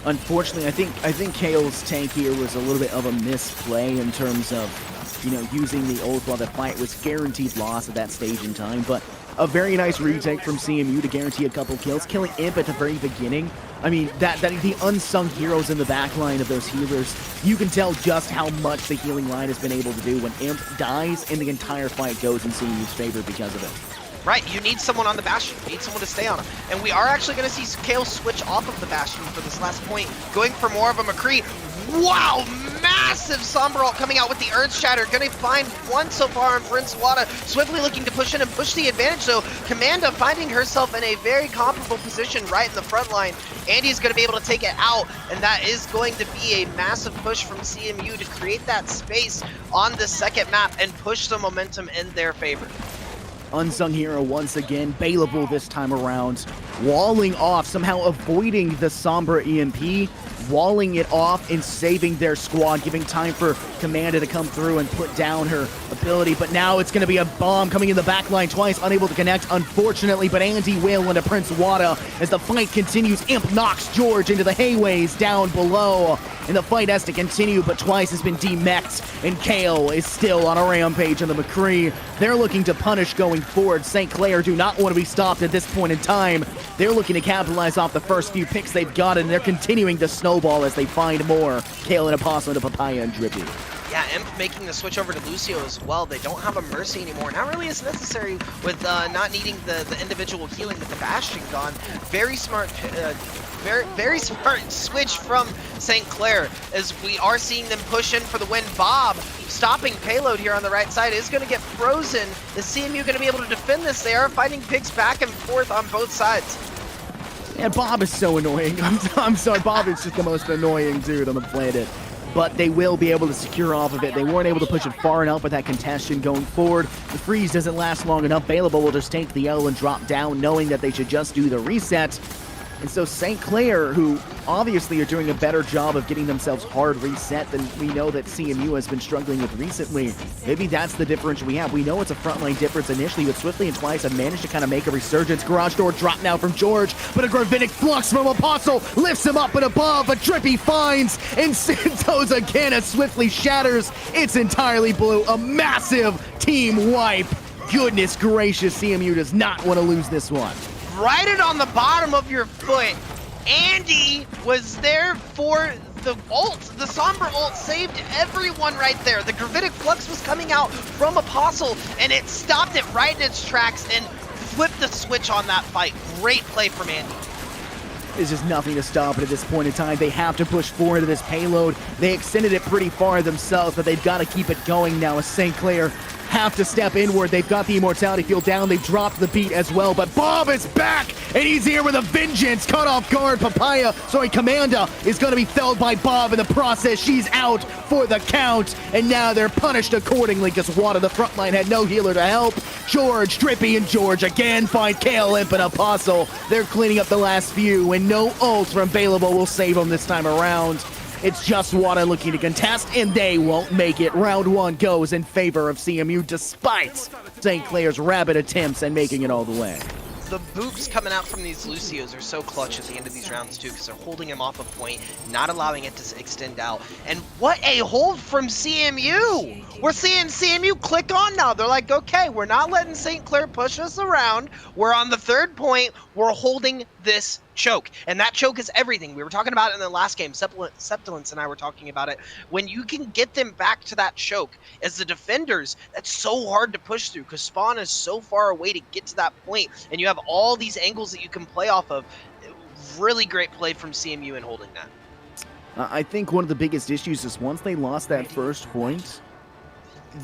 Unfortunately, I think Kale's tank here was a little bit of a misplay in terms of, you know, using the ult while the fight was guaranteed loss at that stage in time, but a very nice retake from CMU to guarantee a couple kills, killing Imp at the very beginning. I mean, that the unsung heroes in the backline of those healers, you can tell just how much the healing line has been able to do when Imp dies and the entire fight goes in CMU's favor because of it. Right, you need someone on the Bastion. You need someone to stay on him. And we are actually going to see Kale switch off of the Bastion for this last point, going for more of a McCree. Wow, massive Sombra ult coming out with the Earth Shatter. Going to find one so far on Prince Wada. Swiftly looking to push in and push the advantage, though. Commanda finding herself in a very comparable position right in the front line. Andy's going to be able to take it out, and that is going to be a massive push from CMU to create that space on the second map and push the momentum in their favor. Unsung hero once again, Bailable this time around, walling off, somehow avoiding the Sombra EMP, walling it off and saving their squad, giving time for Commanda to come through and put down her ability. But now it's going to be a bomb coming in the back line twice, unable to connect, unfortunately. But Andy will into Prince Wada as the fight continues. Imp knocks George into the hayways down below, and the fight has to continue, but twice has been demeched, and Kale is still on a rampage on the McCree. They're looking to punish going forward. St. Clair do not want to be stopped at this point in time. They're looking to capitalize off the first few picks they've got, and they're continuing to snowball as they find more. Kale and Apostle to Papaya and Drippy. Yeah, Imp making the switch over to Lucio as well. They don't have a Mercy anymore. Not really as necessary with not needing the individual healing with the Bastion gone. Very smart, very smart switch from St. Clair as we are seeing them push in for the win. Bob stopping payload here on the right side is going to get frozen. Is CMU going to be able to defend this? They are fighting picks back and forth on both sides. And Bob is so annoying. I'm sorry, Bob is just the most annoying dude on the planet. But they will be able to secure off of it. They weren't able to push it far enough with that contention going forward. The freeze doesn't last long enough. Bailable will just take the L and drop down, knowing that they should just do the reset. And so St. Clair, who obviously are doing a better job of getting themselves hard reset than we know that CMU has been struggling with recently, maybe that's the difference we have. We know it's a frontline difference initially, but Swiftly and Twice have managed to kind of make a resurgence. Garage door drop now from George, but a Gravitic Flux from Apostle lifts him up and above, but Drippy finds and Santos again as Swiftly shatters. It's entirely blue. A massive team wipe. Goodness gracious, CMU does not want to lose this one. Right it on the bottom of your foot. Andy was there for the ult. The Sombra ult saved everyone right there. The Gravitic Flux was coming out from Apostle, and it stopped it right in its tracks and flipped the switch on that fight. Great play from Andy. There's just nothing to stop it at this point in time. They have to push forward into this payload. They extended it pretty far themselves, but they've got to keep it going now as St. Clair have to step inward. They've got the Immortality Field down. They've dropped the beat as well, but Bob is back, and he's here with a vengeance. Cut off guard. Commanda is going to be felled by Bob in the process. She's out for the count, and now they're punished accordingly because Wada, the front line, had no healer to help. George, Drippy, and George again find Kale, Imp, and Apostle. They're cleaning up the last few, and no ults from Bailable will save them this time around. It's just Wada looking to contest, and they won't make it. Round one goes in favor of CMU, despite St. Clair's rabid attempts and making it all the way. The boops coming out from these Lucios are so clutch at the end of these rounds too, because they're holding him off a point, not allowing it to extend out. And what a hold from CMU! We're seeing CMU click on now. They're like, okay, we're not letting St. Clair push us around. We're on the third point. We're holding this choke, and that choke is everything. We were talking about it in the last game. Septilence and I were talking about it. When you can get them back to that choke as the defenders, that's so hard to push through because spawn is so far away to get to that point, and you have all these angles that you can play off of. Really great play from CMU in holding that. I think one of the biggest issues is once they lost that first point,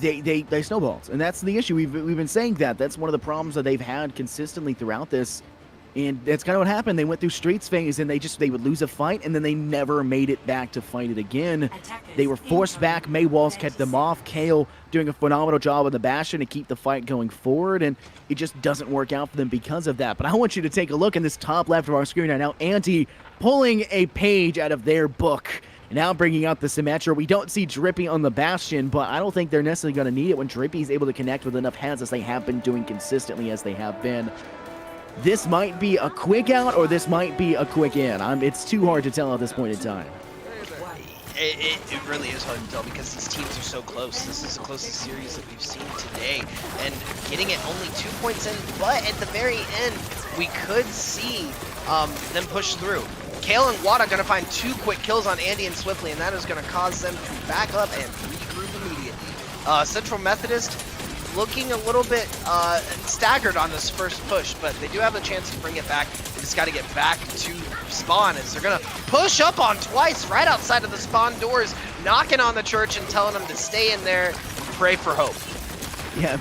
they snowballed, and that's the issue. We've been saying that's one of the problems that they've had consistently throughout this. And that's kind of what happened. They went through Streets phase, and they would lose a fight, and then they never made it back to fight it again. They were forced back. May Walls kept them off. Kale doing a phenomenal job on the Bastion to keep the fight going forward, and it just doesn't work out for them because of that. But I want you to take a look in this top left of our screen right now. Anti pulling a page out of their book. Now bringing out the Symmetra. We don't see Drippy on the Bastion, but I don't think they're necessarily going to need it when Drippy is able to connect with enough heads as they have been doing consistently as they have been. This might be a quick out, or this might be a quick in. It's too hard to tell at this point in time. It really is hard to tell because these teams are so close. This is the closest series that we've seen today, and getting it only 2 points in, but at the very end, we could see them push through. Kale and Wada going to find 2 quick kills on Andy and Swiftly, and that is going to cause them to back up and regroup immediately. Central Methodist looking a little bit staggered on this first push, but they do have a chance to bring it back. They just got to get back to spawn as they're going to push up on twice right outside of the spawn doors, knocking on the church and telling them to stay in there and pray for hope. Yeah,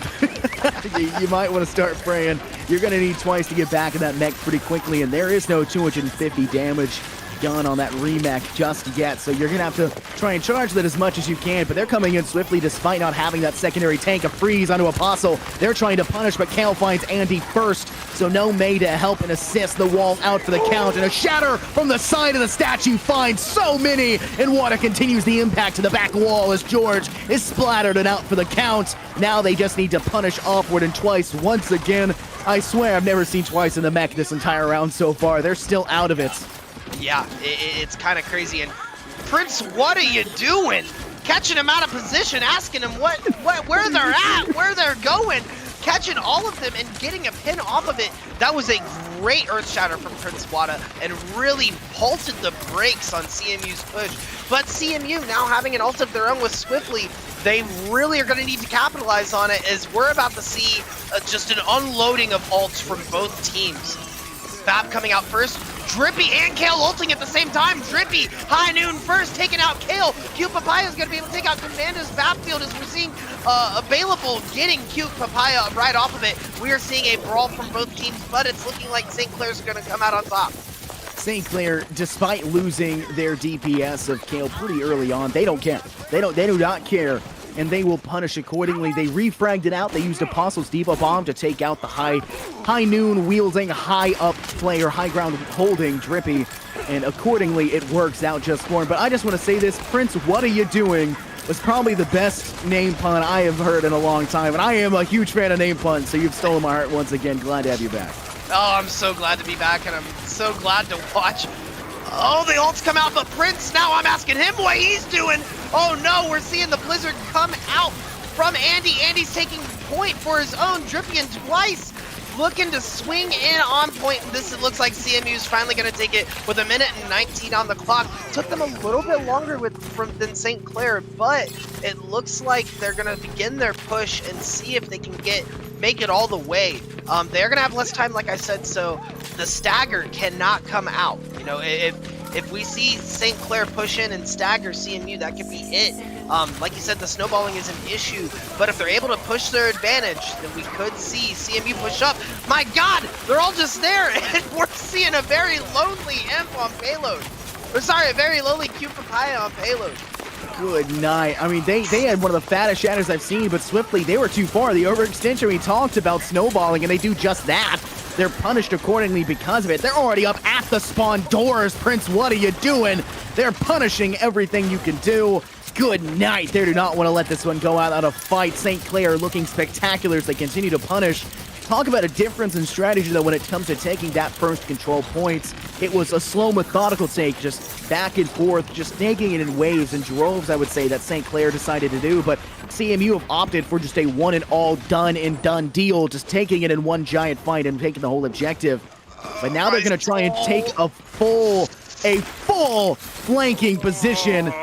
you might want to start praying. You're going to need twice to get back in that mech pretty quickly, and there is no 250 damage gun on that remech just yet, so you're going to have to try and charge that as much as you can, but they're coming in swiftly despite not having that secondary tank. A freeze onto Apostle. They're trying to punish, but Kale finds Andy first, so no May to help and assist. The wall out for the count, and a shatter from the side of the statue finds so many, and Water continues the impact to the back wall as George is splattered and out for the count. Now they just need to punish offward and twice once again. I swear I've never seen twice in the mech this entire round so far. They're still out of it. Yeah, it's kind of crazy. And Prince, what are you doing? Catching him out of position, asking him where they're at, where they're going, catching all of them and getting a pin off of it. That was a great Earth Shatter from Prince Wada and really halted the brakes on CMU's push. But CMU now having an ult of their own with Swiftly, they really are going to need to capitalize on it, as we're about to see just an unloading of ults from both teams. Fab coming out first, Drippy and Kale ulting at the same time. Drippy, High Noon first, taking out Kale. Cute Papaya is going to be able to take out Commander's backfield as we're seeing available, getting Cute Papaya right off of it. We are seeing a brawl from both teams, but it's looking like St. Clair's going to come out on top. St. Clair, despite losing their DPS of Kale pretty early on, they don't care. They do not care, and they will punish accordingly. They refragged it out. They used Apostle's Depot Bomb to take out the High Noon wielding, high up player, high ground holding Drippy, and accordingly it works out just for him. But I just want to say this, Prince, what are you doing? Was probably the best name pun I have heard in a long time, and I am a huge fan of name puns, so you've stolen my heart once again. Glad to have you back. Oh, I'm so glad to be back, and I'm so glad to watch. Oh, the ults come out, but Prince, now I'm asking him what he's doing. Oh no, we're seeing the Blizzard come out from Andy. Andy's taking point for his own, Drippy and twice. Looking to swing in on point. This, it looks like CMU's finally going to take it with 1 minute and 19 on the clock. Took them a little bit longer than St. Clair, but it looks like they're going to begin their push and see if they can make it all the way. They're going to have less time, like I said, so the stagger cannot come out. You know, if we see St. Clair push in and stagger CMU, that could be it. Like you said, the snowballing is an issue, but if they're able to push their advantage, then we could see CMU push up. My God, they're all just there, and we're seeing a very lonely Imp on payload. Or sorry, a very lonely Cute Papaya on payload. Good night. I mean, they had one of the fattest shatters I've seen, but Swiftly, they were too far. The overextension, we talked about snowballing, and they do just that. They're punished accordingly because of it. They're already up at the spawn doors. Prince, what are you doing? They're punishing everything you can do. Good night. They do not want to let this one go out on a fight. St. Clair looking spectacular as they continue to punish. Talk about a difference in strategy, though, when it comes to taking that first control points. It was a slow, methodical take, just back and forth, just taking it in waves and droves, I would say, that St. Clair decided to do. But CMU have opted for just a one-and-all, done deal, just taking it in one giant fight and taking the whole objective. But now they're going to try and take a full flanking position.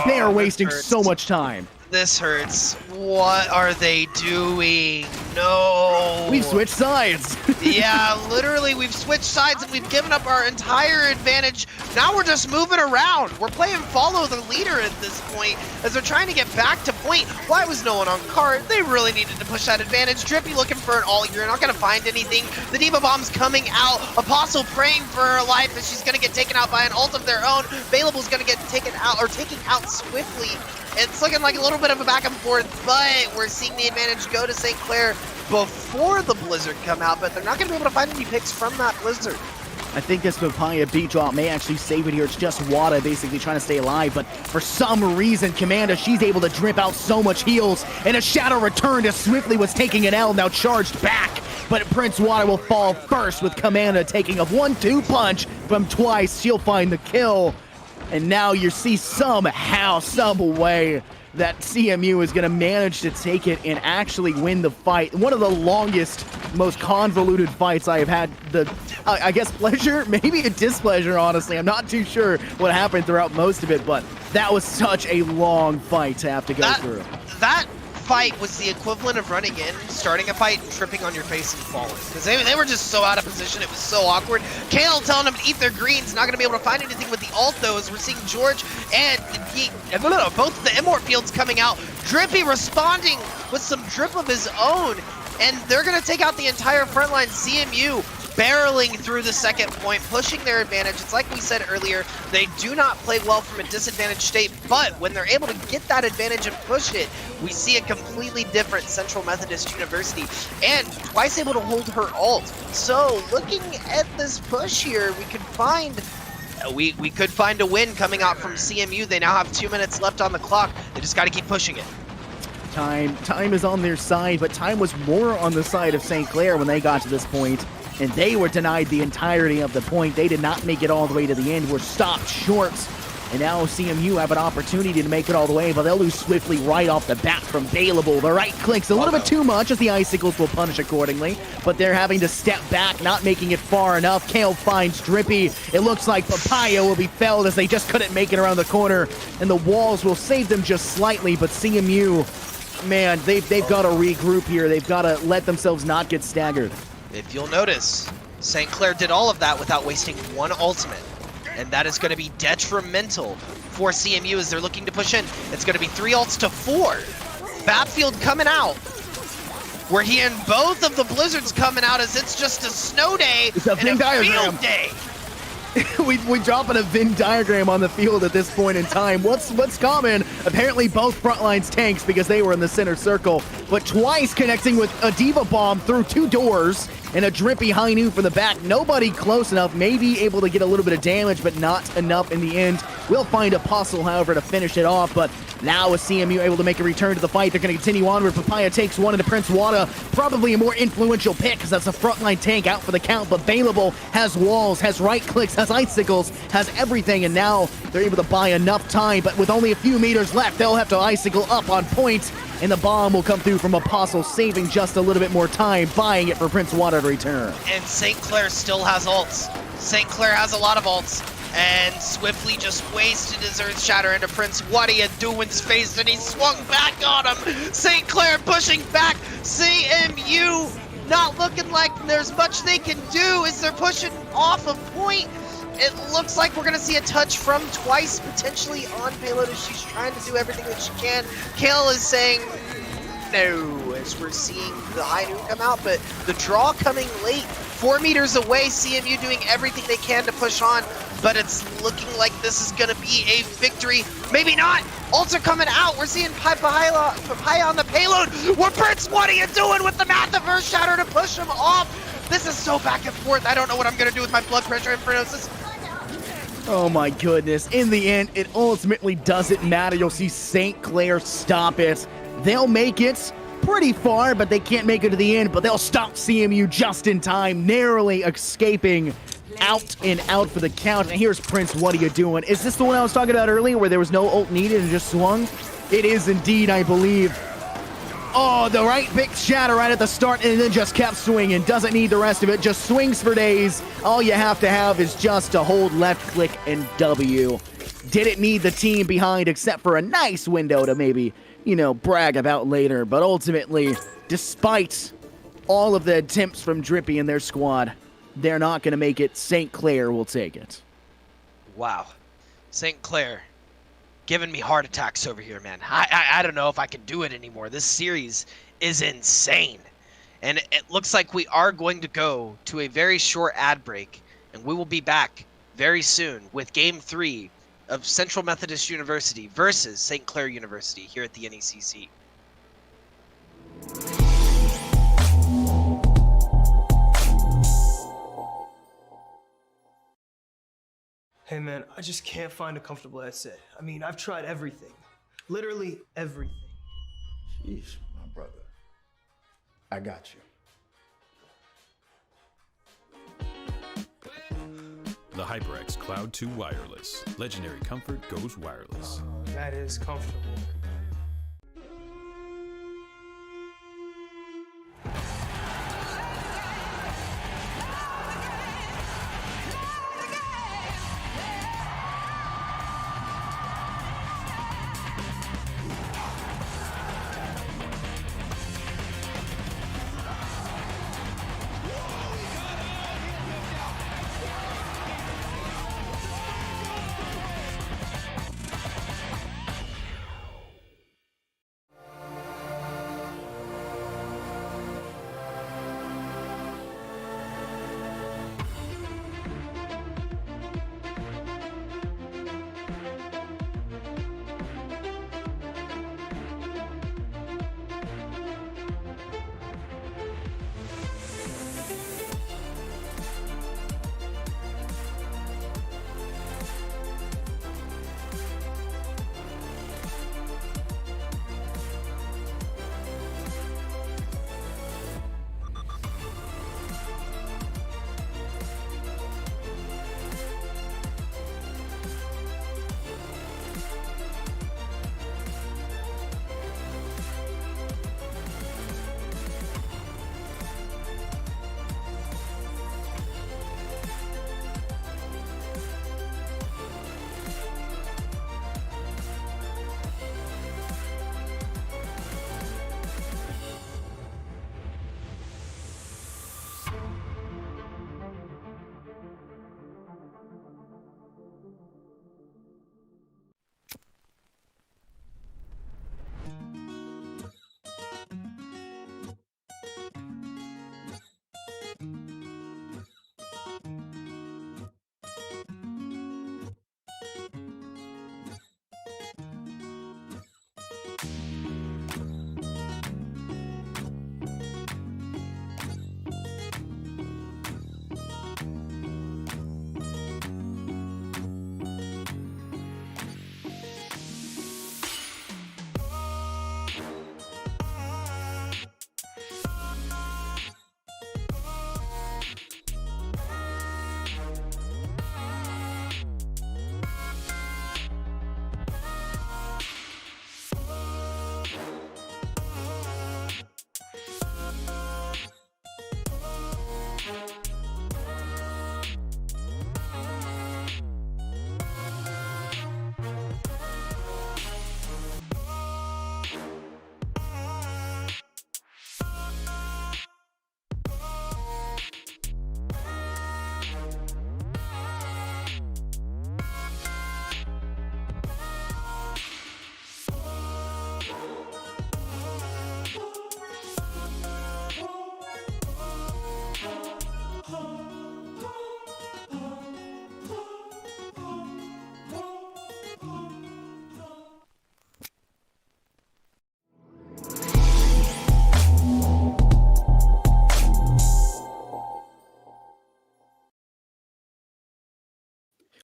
They are wasting so much time. This hurts. What are they doing? No. We've switched sides. Yeah, literally, we've switched sides and we've given up our entire advantage. Now we're just moving around. We're playing follow the leader at this point as they're trying to get back to point. Why was no one on cart? They really needed to push that advantage. Drippy looking for an ult. You're not going to find anything. The Diva Bomb's coming out. Apostle praying for her life as she's going to get taken out by an ult of their own. Available's going to get taken out, or taking out swiftly. It's looking like a little bit of a back and forth, but we're seeing the advantage go to St. Clair before the Blizzard come out, but they're not going to be able to find any picks from that Blizzard. I think this Papaya beat drop may actually save it here. It's just Wada basically trying to stay alive, but for some reason, Commander, she's able to drip out so much heals, and a shadow returned as Swiftly was taking an L, now charged back. But Prince Wada will fall first with Commander taking a 1-2 punch from twice. She'll find the kill. And now you see somehow, some way that CMU is going to manage to take it and actually win the fight. One of the longest, most convoluted fights I have had the, I guess, pleasure, maybe a displeasure, honestly. I'm not too sure what happened throughout most of it, but that was such a long fight to have to go through. That fight was the equivalent of running in, starting a fight, and tripping on your face and falling. Because they were just so out of position, it was so awkward. Kale telling them to eat their greens, not going to be able to find anything with the ult though, as we're seeing George and both the Immort fields coming out. Drippy responding with some drip of his own, and they're going to take out the entire front line. CMU barreling through the second point, pushing their advantage. It's like we said earlier, they do not play well from a disadvantaged state, but when they're able to get that advantage and push it, we see a completely different Central Methodist University, and Twice able to hold her ult. So looking at this push here, we could find a win coming out from CMU. They now have 2 minutes left on the clock. They just got to keep pushing it. Time is on their side, but time was more on the side of St. Clair when they got to this point, and they were denied the entirety of the point. They did not make it all the way to the end, were stopped short, and now CMU have an opportunity to make it all the way, but they'll lose swiftly right off the bat from Bailable. The right clicks a little bit too much, as the Icicles will punish accordingly, but they're having to step back, not making it far enough. Kale finds Drippy. It looks like Papaya will be felled, as they just couldn't make it around the corner, and the walls will save them just slightly, but CMU, man, they've got to regroup here. They've got to let themselves not get staggered. If you'll notice, St. Clair did all of that without wasting one ultimate, and that is going to be detrimental for CMU as they're looking to push in. It's going to be 3 ults to 4. Bapfield coming out. We're hearing both of the blizzards coming out as it's just a snow day and a field day. we dropping a Venn diagram on the field at this point in time. What's common? Apparently both front lines tanks because they were in the center circle, but Twice connecting with a Diva Bomb through 2 doors and a Drippy High Noon from the back. Nobody close enough, maybe able to get a little bit of damage, but not enough in the end. We'll find Apostle, however, to finish it off, but now with CMU able to make a return to the fight, they're going to continue onward. Papaya takes one into Prince Wada, probably a more influential pick because that's a frontline tank out for the count, but Bailable has walls, has right clicks, has icicles, has everything, and now they're able to buy enough time, but with only a few meters left, they'll have to icicle up on point, and the bomb will come through from Apostle, saving just a little bit more time, buying it for Prince Wada to return. And St. Clair still has ults. St. Clair has a lot of ults, and swiftly just wasted his Earth Shatter into Prince Wadia Doin's face, and he swung back on him. St. Clair pushing back. CMU not looking like there's much they can do as they're pushing off a point. It looks like we're going to see a touch from Twice potentially on payload as she's trying to do everything that she can. Kale is saying no as we're seeing the High Noon come out, but the draw coming late. 4 meters away, CMU doing everything they can to push on, but it's looking like this is going to be a victory. Maybe not. Ults are coming out. We're seeing Papaya on the payload. What are you doing with the Methodist Shatter to push him off? This is so back and forth. I don't know what I'm going to do with my blood pressure Infernosis. Oh my goodness. In the end, it ultimately doesn't matter. You'll see St. Clair stop it. They'll make it pretty far, but they can't make it to the end, but they'll stop CMU just in time, narrowly escaping out and out for the count. And here's Prince, what are you doing? Is this the one I was talking about earlier where there was no ult needed and just swung? It is indeed, I believe. Oh, the right big shatter right at the start and then just kept swinging. Doesn't need the rest of it, just swings for days. All you have to have is just to hold left click and W. Didn't need the team behind except for a nice window to maybe, you know, brag about later. But ultimately, despite all of the attempts from Drippy and their squad, they're not going to make it. St. Clair will take it. Wow. St. Clair giving me heart attacks over here, man. I don't know if I can do it anymore. This series is insane. And it looks like we are going to go to a very short ad break, and we will be back very soon with Game 3 of Central Methodist University versus St. Clair University here at the NECC. Hey man, I just can't find a comfortable headset. I mean, I've tried everything. Literally everything. Jeez, my brother. I got you. The HyperX Cloud 2 Wireless. Legendary comfort goes wireless. That is comfortable.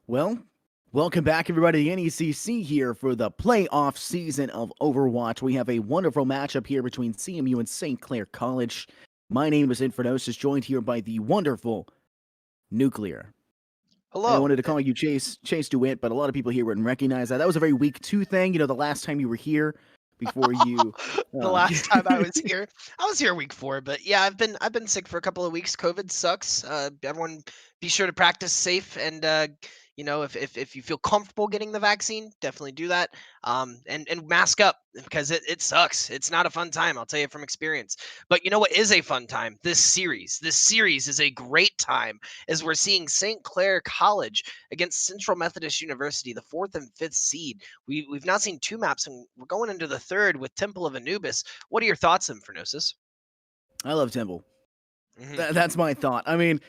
Well, welcome back, everybody. The NECC here for the playoff season of Overwatch. We have a wonderful matchup here between CMU and St. Clair College. My name is Infernosis, joined here by the wonderful Nuclear. Hello. I wanted to call you Chase DeWitt, but a lot of people here wouldn't recognize that. That was a very week 2 thing. You know, the last time you were here before you. The last time I was here week 4. But yeah, I've been sick for a couple of weeks. COVID sucks. Everyone, be sure to practice safe and. You know, if you feel comfortable getting the vaccine, definitely do that. And mask up because it sucks. It's not a fun time. I'll tell you from experience. But you know what is a fun time? This series is a great time as we're seeing St. Clair College against Central Methodist University, the 4th and 5th seed. We've now seen 2 maps and we're going into the 3rd with Temple of Anubis. What are your thoughts, Infernosis? I love Temple. That's my thought. I mean,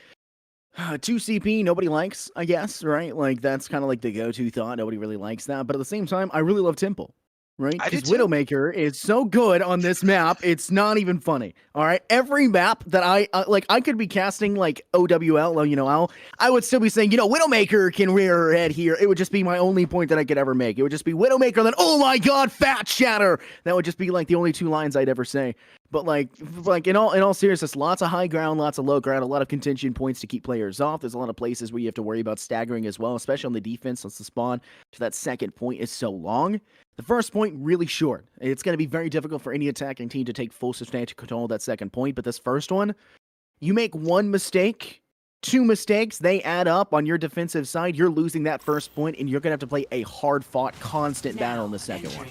2 CP, nobody likes, I guess, right? Like, that's kind of like the go-to thought. Nobody really likes that. But at the same time, I really love Temple, right? I do Because too. Widowmaker is so good on this map, it's not even funny, all right? Every map that I could be casting, like, OWL, you know, I would still be saying, you know, Widowmaker can rear her head here. It would just be my only point that I could ever make. It would just be Widowmaker, then, oh my god, Fat Shatter! That would just be, like, the only 2 lines I'd ever say. But like in all seriousness, lots of high ground, lots of low ground, a lot of contention points to keep players off. There's a lot of places where you have to worry about staggering as well, especially on the defense since the spawn to that second point is so long. The first point, really short. It's going to be very difficult for any attacking team to take full substantial control of that second point, but this first one, you make 1 mistake, 2 mistakes, they add up on your defensive side, you're losing that first point, and you're going to have to play a hard-fought, constant battle in the second one.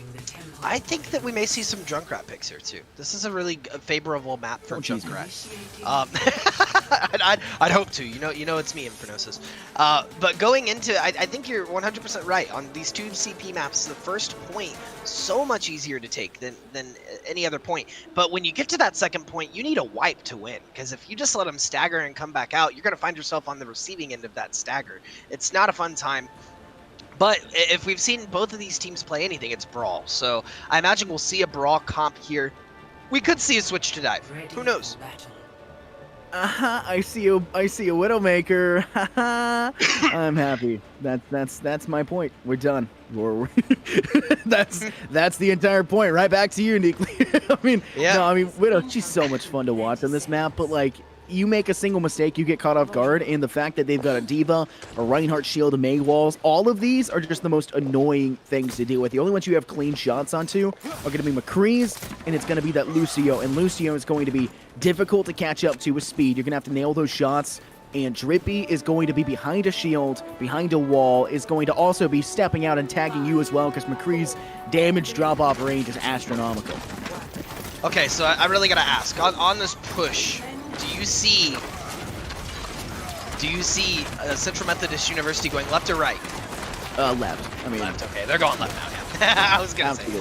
I think that we may see some Junkrat picks here too. This is a really favorable map for Junkrat. I'd hope to. You know it's me, Infernosis. But going into, I think you're 100% right on these 2 CP maps. The first point so much easier to take than any other point. But when you get to that second point, you need a wipe to win. Because if you just let them stagger and come back out, you're gonna find yourself on the receiving end of that stagger. It's not a fun time. But if we've seen both of these teams play anything, it's Brawl. So I imagine we'll see a Brawl comp here. We could see a switch to dive. Who knows? I see a Widowmaker. I'm happy. That's my point. We're done. That's the entire point. Right back to you, Nuclear. Widow, she's so much fun to watch on this map, but like, you make a single mistake, you get caught off guard, and the fact that they've got a Diva, a Reinhardt shield, a May walls, all of these are just the most annoying things to deal with. The only ones you have clean shots onto are going to be McCree's, and it's going to be that Lucio, and Lucio is going to be difficult to catch up to with speed. You're going to have to nail those shots, and Drippy is going to be behind a shield, behind a wall, is going to also be stepping out and tagging you as well, because McCree's damage drop-off range is astronomical. Okay, so I really got to ask, on this push, do you see Central Methodist University going left or right? Left. I mean, left. Okay, they're going left now. Yeah. I was gonna say.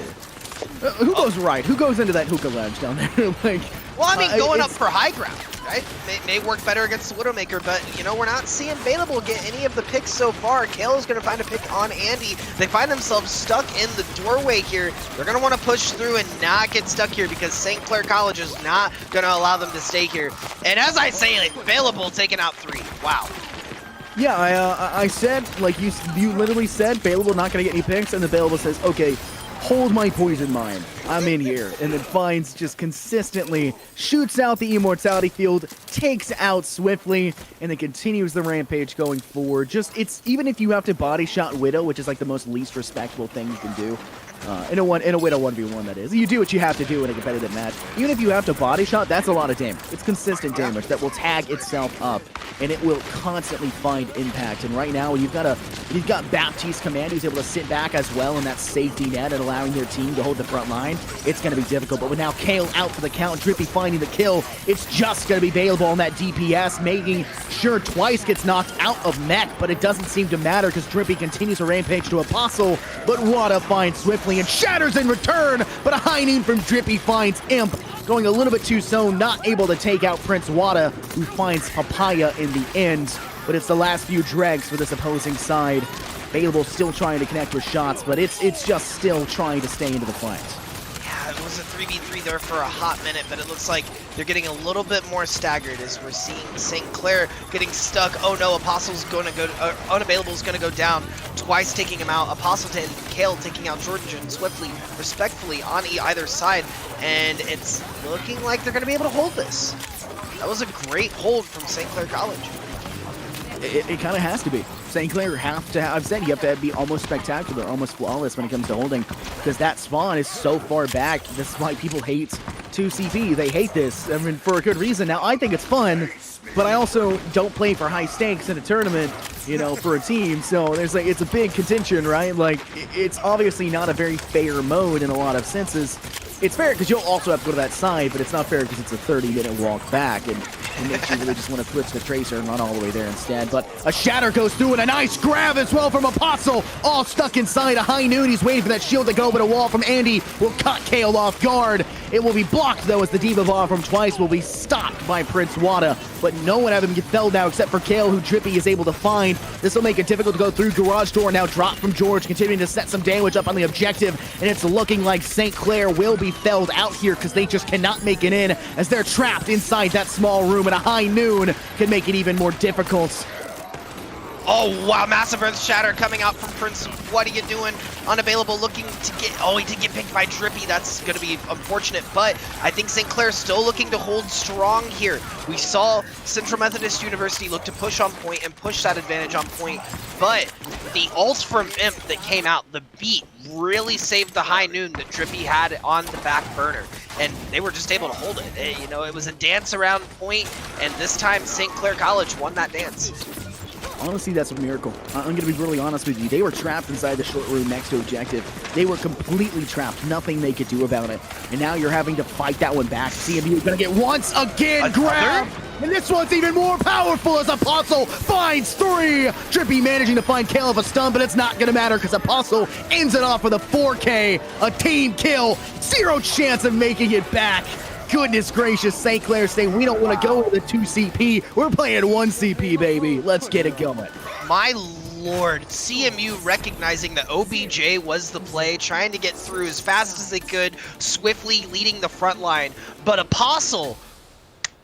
Who goes right? Who goes into that hookah ledge down there? Like, well, I mean, going up for high ground, right? May work better against the Widowmaker, but you know, we're not seeing Bailable get any of the picks so far. Kale is going to find a pick on Andy. They find themselves stuck in the doorway here. They're going to want to push through and not get stuck here because St. Clair College is not going to allow them to stay here. And as I say it, Bailable taking out 3. Wow. Yeah, I said, like, you literally said, Bailable not going to get any picks, and the Bailable says, okay, hold my poison mine. I'm in here. And then finds just consistently shoots out the immortality field, takes out swiftly, and then continues the rampage going forward. Just, it's, even if you have to body shot Widow, which is like the most least respectable thing you can do, in a win a 1v1, that is. You do what you have to do in a competitive match. Even if you have to body shot, that's a lot of damage. It's consistent damage that will tag itself up, and it will constantly find impact. And right now, you've got Baptiste Command, who's able to sit back as well in that safety net and allowing their team to hold the front line. It's going to be difficult, but with now Kale out for the count, Drippy finding the kill, it's just going to be available on that DPS, making sure Twice gets knocked out of mech, but it doesn't seem to matter because Drippy continues to rampage to Apostle, but Wada finds Swiftly and shatters in return, but a high noon from Drippy finds Imp, going a little bit too soon, not able to take out Prince Wada, who finds Papaya in the end, but it's the last few dregs for this opposing side. Available still trying to connect with shots, but it's just still trying to stay into the fight. Yeah, it was a 3v3 there for a hot minute, but it looks like they're getting a little bit more staggered as we're seeing St. Clair getting stuck. Oh no, Apostle's going to go, Unavailable is going to go down. Twice taking him out. Apostle and Kale taking out Georgian swiftly, respectfully on either side, and it's looking like they're going to be able to hold this. That was a great hold from St. Clair College. It kind of has to be. St. Clair I've said you have to be almost spectacular, almost flawless when it comes to holding, because that spawn is so far back. This is why people hate 2CP. They hate this, I mean, for a good reason. Now, I think it's fun, but I also don't play for high stakes in a tournament, you know, for a team. So there's like, it's a big contention, right? Like, it's obviously not a very fair mode in a lot of senses. It's fair because you'll also have to go to that side, but it's not fair because it's a 30-minute walk back, and it makes you really just want to switch the tracer and run all the way there instead. But a shatter goes through, and a nice grab as well from Apostle, all stuck inside a high noon. He's waiting for that shield to go, but a wall from Andy will cut Kale off guard. It will be blocked, though, as the Diva Ball from Twice will be stopped by Prince Wada, but no one having get felled now except for Kale, who Drippy is able to find. This will make it difficult to go through. Garage Door now dropped from George, continuing to set some damage up on the objective, and it's looking like St. Clair will be felled out here because they just cannot make it in as they're trapped inside that small room, and a high noon can make it even more difficult. Oh, wow, massive earth shatter coming out from Prince. What are you doing? Unavailable, looking to get, oh, he did get picked by Drippy. That's going to be unfortunate, but I think St. Clair's still looking to hold strong here. We saw Central Methodist University look to push on point and push that advantage on point, but the ult from Imp that came out, the beat, really saved the high noon that Drippy had on the back burner, and they were just able to hold it. You know, it was a dance around point, and this time St. Clair College won that dance. Honestly, that's a miracle. I'm going to be really honest with you. They were trapped inside the short room next to objective. They were completely trapped. Nothing they could do about it. And now you're having to fight that one back. CMU is going to get once again grabbed. And this one's even more powerful as Apostle finds 3. Drippy managing to find Kale of a stun, but it's not going to matter because Apostle ends it off with a 4K. A team kill. 0 chance of making it back. Goodness gracious, St. Clair saying we don't want to go with the 2CP. We're playing 1CP, baby. Let's get it going. My lord, CMU recognizing that OBJ was the play, trying to get through as fast as they could, swiftly leading the front line. But Apostle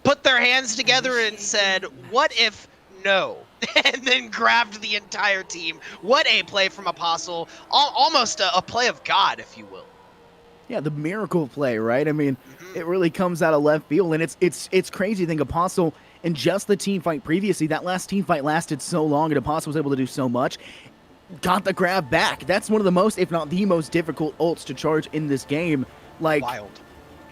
put their hands together and said, what if no? And then grabbed the entire team. What a play from Apostle. Almost a play of God, if you will. Yeah, the miracle play, right? I mean, it really comes out of left field, and it's crazy to think Apostle in just the team fight previously, that last team fight lasted so long, and Apostle was able to do so much. Got the grab back. That's one of the most, if not the most difficult ults to charge in this game. Like, Wild.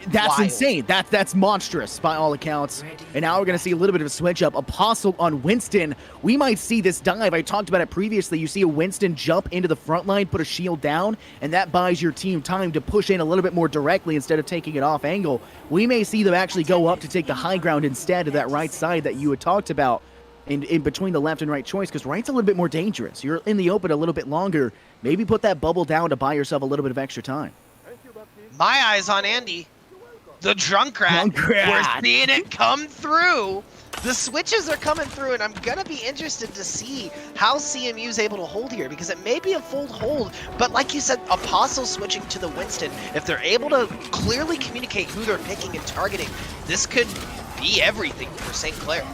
That's insane. That's monstrous by all accounts. And now we're going to see a little bit of a switch up. Apostle on Winston. We might see this dive. I talked about it previously. You see a Winston jump into the front line, put a shield down, and that buys your team time to push in a little bit more directly instead of taking it off angle. We may see them actually go up to take the high ground instead of that right side that you had talked about in between the left and right choice, because right's a little bit more dangerous. You're in the open a little bit longer. Maybe put that bubble down to buy yourself a little bit of extra time. My eyes on Andy. The drunk rat. We're seeing it come through. The switches are coming through, and I'm going to be interested to see how CMU's able to hold here, because it may be a full hold, but like you said, Apostle switching to the Winston, if they're able to clearly communicate who they're picking and targeting, this could be everything for St. Clair.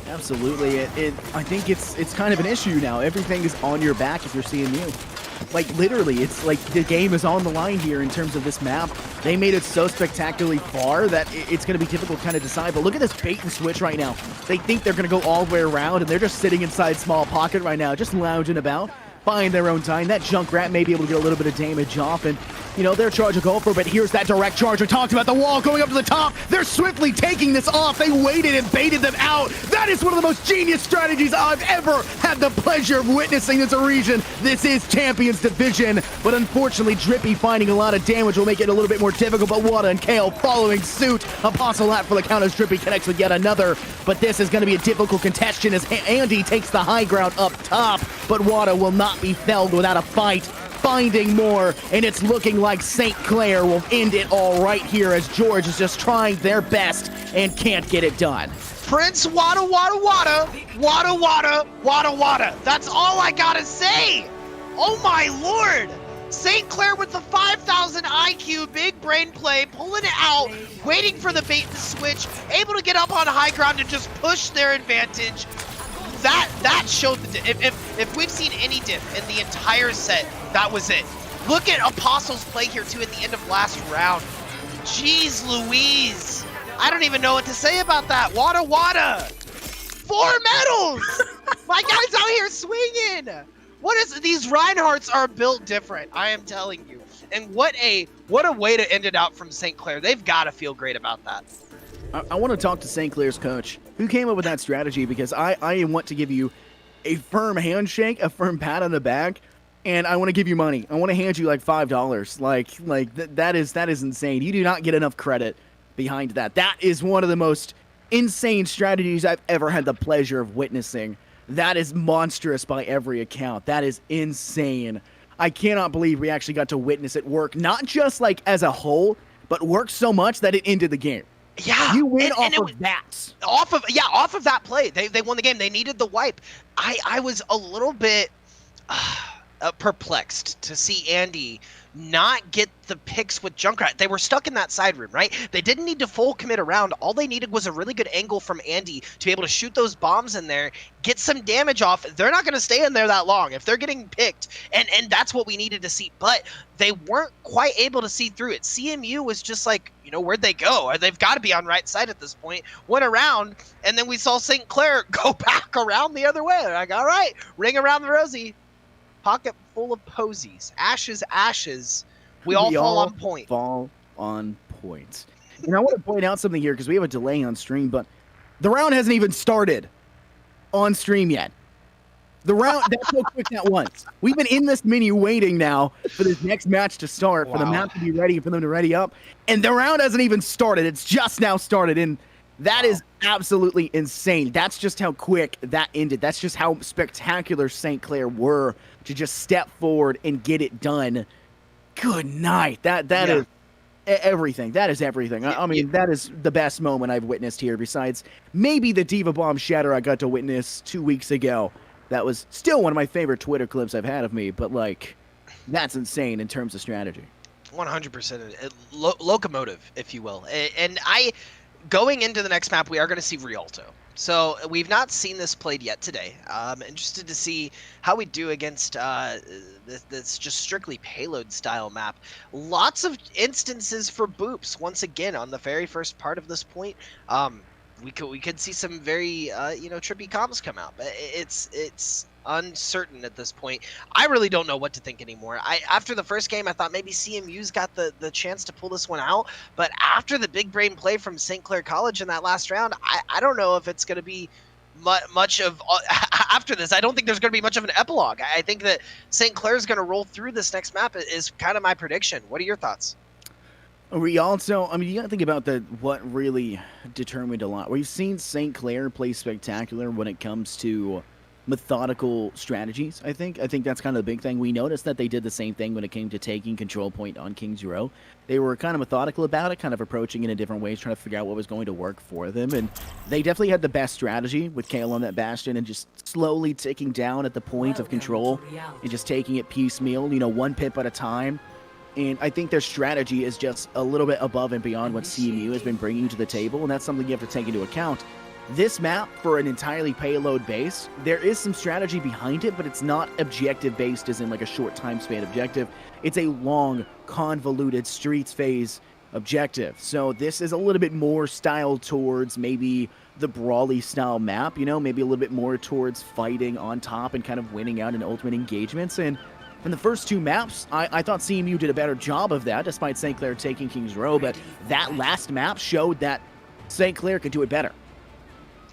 Absolutely. I think it's kind of an issue now. Everything is on your back if you're CMU. Like, literally, it's like the game is on the line here in terms of this map. They made it so spectacularly far that it's going to be difficult to kind of decide. But look at this bait and switch right now. They think they're going to go all the way around, and they're just sitting inside small pocket right now, just lounging about. buying their own time. That Junkrat may be able to get a little bit of damage off, and, you know, they're charging go for, but here's that direct charge. We talked about the wall going up to the top. They're swiftly taking this off. They waited and baited them out. That is one of the most genius strategies I've ever had the pleasure of witnessing this region. This is Champions Division, but unfortunately, Drippy finding a lot of damage will make it a little bit more difficult, but Wada and Kale following suit. Apostle hat for the count as Drippy connects with yet another, but this is going to be a difficult contention as Andy takes the high ground up top, but Wada will not be felled without a fight. Finding more, and it's looking like St. Clair will end it all right here as George is just trying their best and can't get it done. Prince Wada Wada Wada, Wada Wada, Wada Wada. That's all I gotta say. Oh my lord. St. Clair with the 5,000 IQ, big brain play, pulling it out, waiting for the bait to switch, able to get up on high ground and just push their advantage. That showed the if we've seen any diff in the entire set, that was it. Look at Apostle's play here too at the end of last round. Jeez Louise. I don't even know what to say about that. Wada Wada. 4 medals. My guy's out here swinging. These Reinhardts are built different, I am telling you. And what a way to end it out from St. Clair. They've got to feel great about that. I want to talk to St. Clair's coach, who came up with that strategy, because I want to give you a firm handshake, a firm pat on the back, and I want to give you money. I want to hand you like $5. That is insane. You do not get enough credit behind that. That is one of the most insane strategies I've ever had the pleasure of witnessing. That is monstrous by every account. That is insane. I cannot believe we actually got to witness it work, not just like as a whole, but work so much that it ended the game. Yeah, you win off of that. Off of that play. They won the game. They needed the wipe. I was a little bit perplexed to see Andy not get the picks with Junkrat. They were stuck in that side room, right? They didn't need to full commit around. All they needed was a really good angle from Andy to be able to shoot those bombs in there, get some damage off. They're not going to stay in there that long if they're getting picked, and that's what we needed to see. But they weren't quite able to see through it. CMU was just like, you know, where'd they go? They've got to be on right side at this point. Went around, and then we saw St. Clair go back around the other way. They're like, all right, ring around the rosy. Pocket full of posies. Ashes, ashes. We all fall on point. Fall on point. And I want to point out something here because we have a delay on stream, but the round hasn't even started on stream yet. The round, that's how quick that was. We've been in this menu waiting now for this next match to start, for the map to be ready, for them to ready up. And the round hasn't even started. It's just now started. And that is absolutely insane. That's just how quick that ended. That's just how spectacular St. Clair were to just step forward and get it done. Good night. That is everything. That is everything. I mean, that is the best moment I've witnessed here, besides maybe the Diva Bomb shatter I got to witness 2 weeks ago. That was still one of my favorite Twitter clips I've had of me, but, like, that's insane in terms of strategy. 100%. Locomotive, if you will. And going into the next map, we are going to see Rialto. So we've not seen this played yet today. I'm interested to see how we do against this just strictly payload style map. Lots of instances for boops once again on the very first part of this point. We could see some very trippy comms come out, but it's uncertain at this point. I really don't know what to think anymore. After the first game, I thought maybe CMU's got the chance to pull this one out, but after the big brain play from St. Clair College in that last round, I don't know if it's going to be much of after this. I don't think there's going to be much of an epilogue. I think that St. Clair is going to roll through this next map is kind of my prediction. What are your thoughts? Rialto, I mean, you got to think about what really determined a lot. We've seen St. Clair play spectacular when it comes to methodical strategies, I think. I think that's kind of the big thing. We noticed that they did the same thing when it came to taking control point on King's Row. They were kind of methodical about it, kind of approaching it in different ways, trying to figure out what was going to work for them. And they definitely had the best strategy with Kale on that Bastion and just slowly ticking down at the point of control and just taking it piecemeal, one pip at a time. And I think their strategy is just a little bit above and beyond what CMU has been bringing to the table, and that's something you have to take into account. This map, for an entirely payload base, there is some strategy behind it, but it's not objective-based as in like a short time span objective. It's a long, convoluted streets phase objective. So this is a little bit more styled towards maybe the brawly style map, you know, maybe a little bit more towards fighting on top and kind of winning out in ultimate engagements. And in the first 2 maps, I thought CMU did a better job of that, despite St. Clair taking King's Row, but that last map showed that St. Clair could do it better.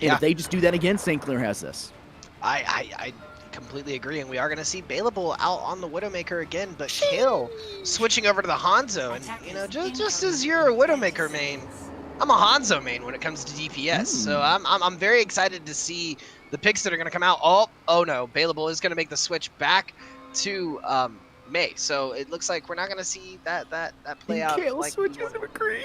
And if they just do that again, St. Clair has this. I completely agree, and we are going to see Bailable out on the Widowmaker again, but Kale switching over to the Hanzo, and you know, just as you're a Widowmaker main, I'm a Hanzo main when it comes to DPS, so I'm very excited to see the picks that are going to come out. Oh no, Bailable is going to make the switch back to May, so it looks like we're not going to see that play out. Kale like switches to McCree.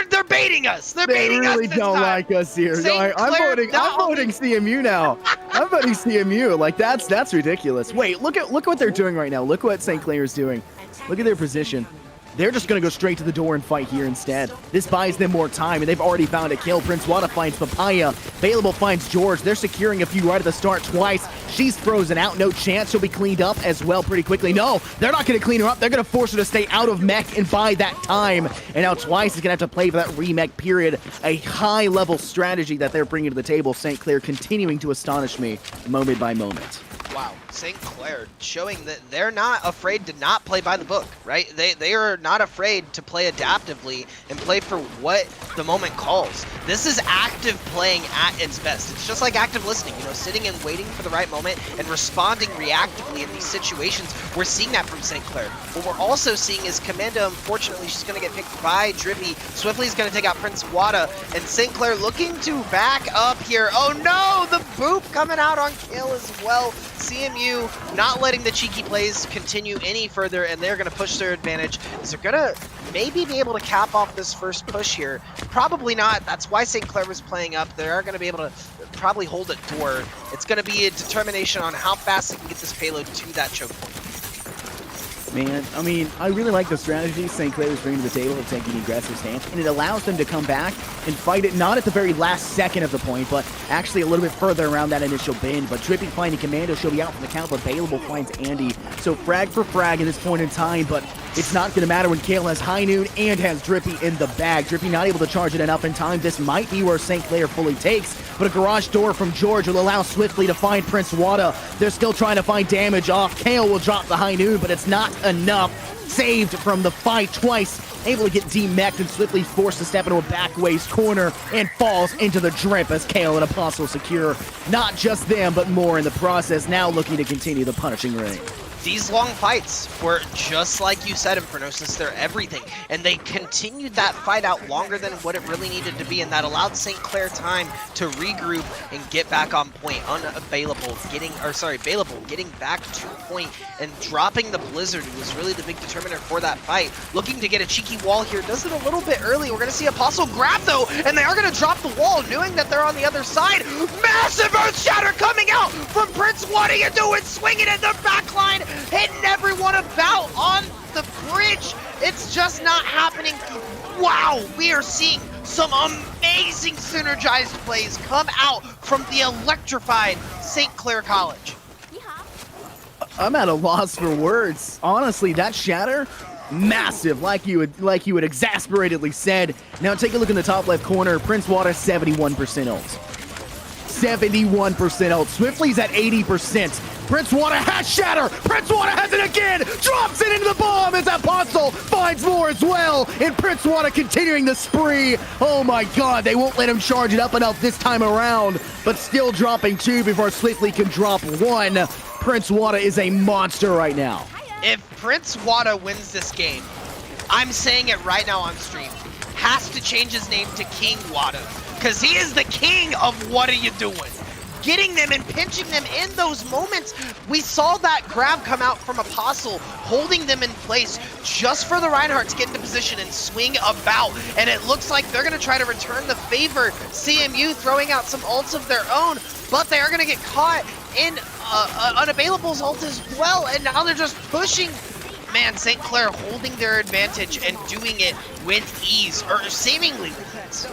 They're baiting us. They're They baiting really us this don't time. like us here. St. I'm Clair voting CMU now. I'm voting CMU. Like that's ridiculous. Wait, look at what they're doing right now. Look what St. Clair is doing. Look at their position. They're just going to go straight to the door and fight here instead. This buys them more time, and they've already found a kill. Prince Wada finds Papaya. Bailable finds George. They're securing a few right at the start twice. She's frozen out. No chance. She'll be cleaned up as well pretty quickly. No, they're not going to clean her up. They're going to force her to stay out of mech and buy that time. And now Twice is going to have to play for that remech period. A high-level strategy that they're bringing to the table. St. Clair continuing to astonish me moment by moment. Wow, St. Clair showing that they're not afraid to not play by the book, right? They are not afraid to play adaptively and play for what the moment calls. This is active playing at its best. It's just like active listening, you know, sitting and waiting for the right moment and responding reactively in these situations. We're seeing that from St. Clair. What we're also seeing is Commando, unfortunately, she's going to get picked by Drippy. Swiftly is going to take out Prince Wada, and St. Clair looking to back up here. Oh no, the boop coming out on kill as well. CMU not letting the cheeky plays continue any further, and they're going to push their advantage. Is they're going to maybe be able to cap off this first push here? Probably not. That's why St. Clair was playing up. They are going to be able to probably hold it door. It's going to be a determination on how fast they can get this payload to that choke point. Man, I mean, I really like the strategy St. Clair is bringing to the table of taking the aggressive stance, and it allows them to come back and fight it not at the very last second of the point, but actually a little bit further around that initial bend. But Drippy finding Commando, she'll be out from the count, but Bailable finds Andy. So frag for frag in this point in time, but it's not going to matter when Kale has High Noon and has Drippy in the bag. Drippy not able to charge it enough in time. This might be where St. Clair fully takes, but a garage door from George will allow Swiftly to find Prince Wada. They're still trying to find damage off. Kale will drop the High Noon, but it's not enough. Saved from the fight Twice, able to get demeched, and Swiftly forced to step into a back waist corner and falls into the drip as Kale and Apostle secure not just them, but more in the process, now looking to continue the punishing reign. These long fights were just like you said, Infernosis, they're everything. And they continued that fight out longer than what it really needed to be, and that allowed St. Clair time to regroup and get back on point. Bailable getting back to point and dropping the Blizzard was really the big determiner for that fight. Looking to get a cheeky wall here, does it a little bit early. We're going to see Apostle grab though, and they are going to drop the wall, knowing that they're on the other side. Massive Earth Shatter coming out from Prince. What are you doing? Swinging in their backline, hitting everyone about on the bridge. It's just not happening. Wow, we are seeing some amazing synergized plays come out from the electrified St. Clair College. I'm at a loss for words. Honestly, that shatter, massive, like you had exasperatedly said. Now take a look in the top left corner. Prince Wada 71% ult. 71% ult. Swiftly's at 80%. Prince Wada has shatter. Prince Wada has it again. Drops it into the bomb as Apostle finds more as well. And Prince Wada continuing the spree. Oh my god, they won't let him charge it up enough this time around. But still dropping 2 before Swiftly can drop 1. Prince Wada is a monster right now. If Prince Wada wins this game, I'm saying it right now on stream, has to change his name to King Wada. Because he is the king of what are you doing? Getting them and pinching them in those moments. We saw that grab come out from Apostle, holding them in place just for the Reinhardt to get into position and swing about. And it looks like they're going to try to return the favor. CMU throwing out some ults of their own, but they are going to get caught in Unavailable's ult as well. And now they're just pushing. Man, St. Clair holding their advantage and doing it with ease, or seemingly with ease.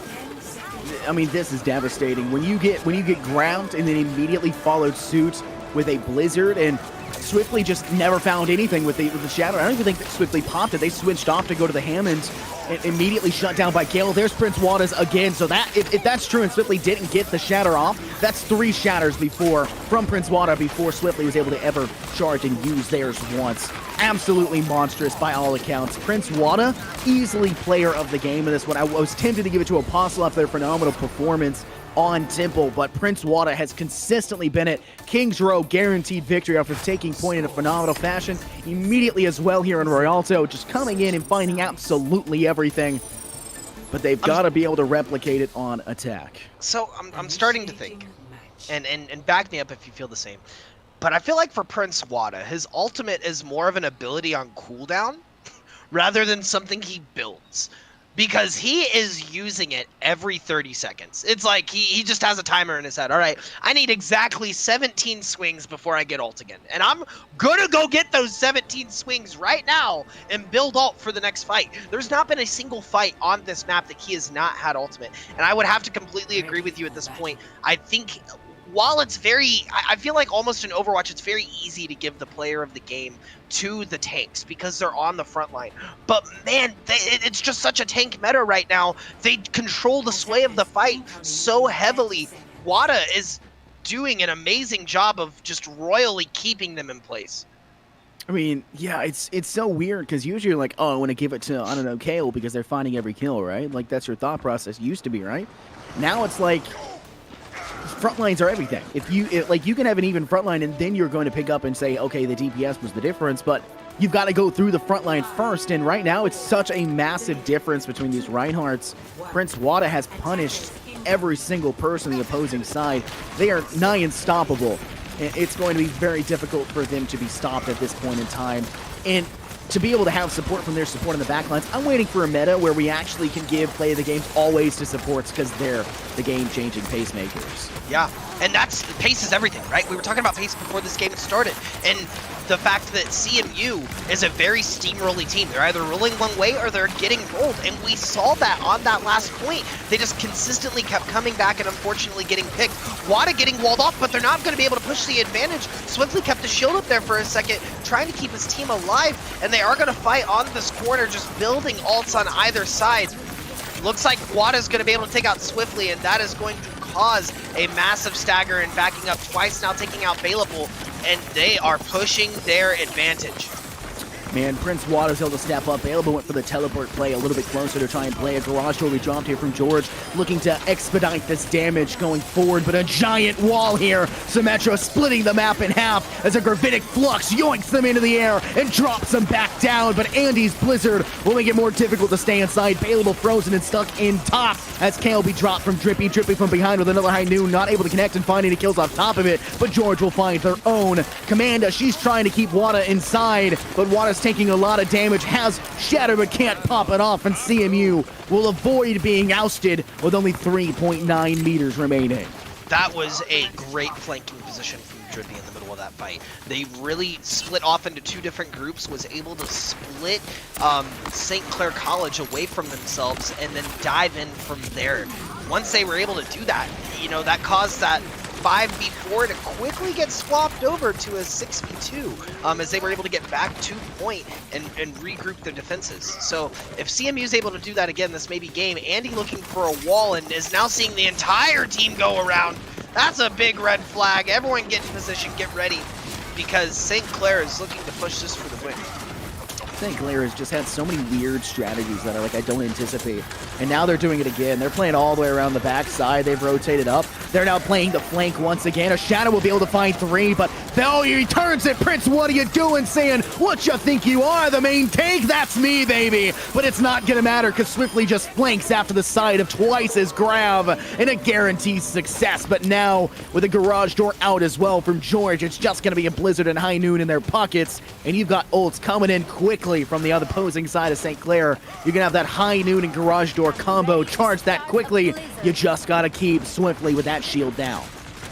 I mean, this is devastating. When you get grabbed and then immediately followed suit with a Blizzard, and Swiftly just never found anything with the Shadow. I don't even think that Swiftly popped it. They switched off to go to the Hammonds and immediately shut down by Gale. There's Prince Waters again. So that if that's true and Swiftly didn't get the Shatter off, that's 3 Shatters before from Prince Water before Swiftly was able to ever charge and use theirs once. Absolutely monstrous by all accounts. Prince Wada, easily player of the game in this one. I was tempted to give it to Apostle after their phenomenal performance on Temple, but Prince Wada has consistently been it. King's Row guaranteed victory after taking point in a phenomenal fashion immediately as well here in Rialto, just coming in and finding absolutely everything. But they've got to be able to replicate it on attack. So I'm starting to think, and back me up if you feel the same. But I feel like for Prince Wada, his ultimate is more of an ability on cooldown rather than something he builds. Because he is using it every 30 seconds. It's like he just has a timer in his head. All right, I need exactly 17 swings before I get ult again. And I'm gonna go get those 17 swings right now and build ult for the next fight. There's not been a single fight on this map that he has not had ultimate. And I would have to completely agree with you at this point. I think while it's I feel like almost in Overwatch, it's very easy to give the player of the game to the tanks because they're on the front line. But man, it's just such a tank meta right now. They control the sway of the fight so heavily. Wada is doing an amazing job of just royally keeping them in place. I mean, yeah, it's so weird because usually you're like, oh, I want to give it to, I don't know, Kale because they're finding every kill, right? Like that's your thought process used to be, right? Now it's like front lines are everything. Like you can have an even front line and then you're going to pick up and say, okay, the DPS was the difference, but you've got to go through the front line first. And right now it's such a massive difference between these Reinhardts. Prince Wada has punished every single person on the opposing side. They are nigh unstoppable. It's going to be very difficult for them to be stopped at this point in time. And to be able to have support from their support in the backlines, I'm waiting for a meta where we actually can give play of the games always to supports because they're the game-changing pacemakers. Yeah, and pace is everything, right? We were talking about pace before this game started, and the fact that CMU is a very steamrolly team. They're either rolling one way or they're getting rolled, and we saw that on that last point. They just consistently kept coming back and unfortunately getting picked. Wada getting walled off, but they're not going to be able to push the advantage. Swiftly kept the shield up there for a second, trying to keep his team alive, and they are going to fight on this corner, just building ults on either side. Looks like Wada's going to be able to take out Swiftly, and that is going to cause a massive stagger and backing up twice now, taking out Bailable, and they are pushing their advantage. Man, Prince Wada's able to step up. Bailable went for the teleport play a little bit closer to try and play a garage door. We dropped here from George, looking to expedite this damage going forward, but a giant wall here. Symmetra splitting the map in half as a gravitic flux yoinks them into the air and drops them back down, but Andy's Blizzard will make it more difficult to stay inside. Bailable frozen and stuck in top as KLB dropped from Drippy. Drippy from behind with another high noon, not able to connect and find any kills off top of it, but George will find their own. Commanda, she's trying to keep Wada inside, but Wada's taking a lot of damage, has Shatter but can't pop it off, and CMU will avoid being ousted with only 3.9 meters remaining. That was a great flanking position from Drippy in the middle of that fight. They really split off into 2 different groups, was able to split St. Clair College away from themselves and then dive in from there. Once they were able to do that, you know, that caused that 5v4 to quickly get swapped over to a 6v2 as they were able to get back to point and regroup their defenses. So if CMU is able to do that again, this may be game. Andy looking for a wall and is now seeing the entire team go around. That's a big red flag. Everyone get in position, get ready, because St. Clair is looking to push this for the win. St. Clair has just had so many weird strategies that are like I don't anticipate. And now they're doing it again. They're playing all the way around the backside. They've rotated up. They're now playing the flank once again. A Shadow will be able to find 3, but oh, he turns it. Prince, what are you doing? Saying, what you think you are? The main tank? That's me, baby. But it's not going to matter because Swiftly just flanks after the side of twice his grab and it guarantees success. But now with a garage door out as well from George, it's just going to be a Blizzard and High Noon in their pockets. And you've got ults coming in quickly from the other opposing side of St. Clair. You can have that High Noon and garage door combo. Charge that quickly. You just got to keep Swiftly with that shield down.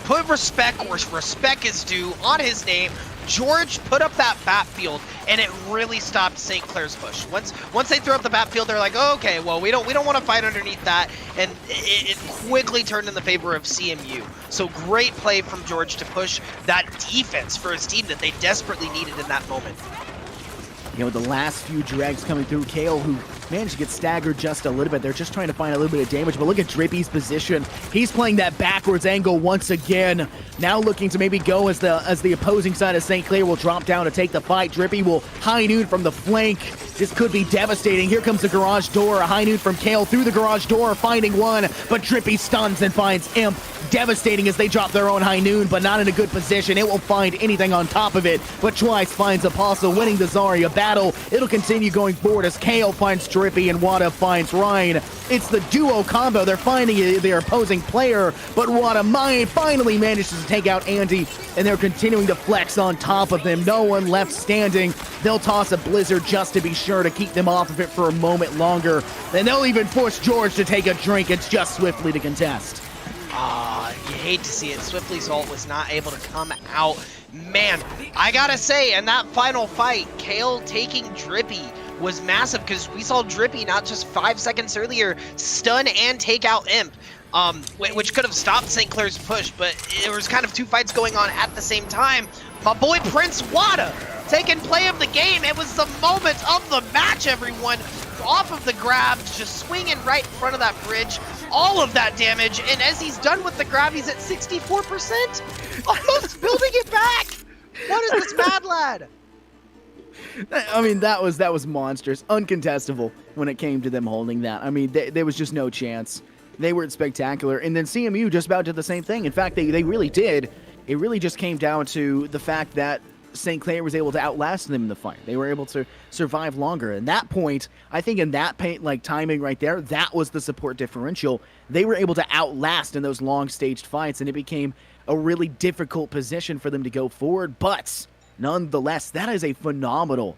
Put respect where respect is due on his name. George put up that backfield, and it really stopped St. Clair's push. Once they threw up the backfield, they're like, oh, okay, well, we don't want to fight underneath that, and it quickly turned in the favor of CMU. So great play from George to push that defense for his team that they desperately needed in that moment. You know, the last few drags coming through, Kale, who managed to get staggered just a little bit. They're just trying to find a little bit of damage, but look at Drippy's position. He's playing that backwards angle once again. Now looking to maybe go as the opposing side of St. Clair will drop down to take the fight. Drippy will high noon from the flank. This could be devastating. Here comes the garage door. A high noon from Kale through the garage door, finding one, but Drippy stuns and finds Imp. Devastating as they drop their own high noon, but not in a good position. It won't find anything on top of it, but twice finds Apostle, winning the Zarya battle. It'll continue going forward as Kale finds Drippy and Wada finds Ryan. It's the duo combo. They're finding their opposing player, but Wada finally manages to take out Andy, and they're continuing to flex on top of them. No one left standing. They'll toss a Blizzard just to be sure to keep them off of it for a moment longer. Then they'll even force George to take a drink. It's just Swiftly to contest. You hate to see it. Swiftly's ult was not able to come out. Man, I gotta say, in that final fight, Kale taking Drippy was massive because we saw Drippy not just 5 seconds earlier stun and take out Imp, which could have stopped St. Clair's push, but there was kind of two fights going on at the same time. My boy Prince Wada taking play of the game. It was the moment of the match, everyone. Off of the grabs, just swinging right in front of that bridge. All of that damage, and as he's done with the grab, he's at 64%. Almost building it back. What is this mad lad? I mean, that was monstrous, uncontestable when it came to them holding that. I mean, there was just no chance. They weren't spectacular, and then CMU just about did the same thing. In fact, they really did. It really just came down to the fact that St. Clair was able to outlast them in the fight. They were able to survive longer. And that point, I think in that timing right there, that was the support differential. They were able to outlast in those long staged fights, and it became a really difficult position for them to go forward. But nonetheless, that is a phenomenal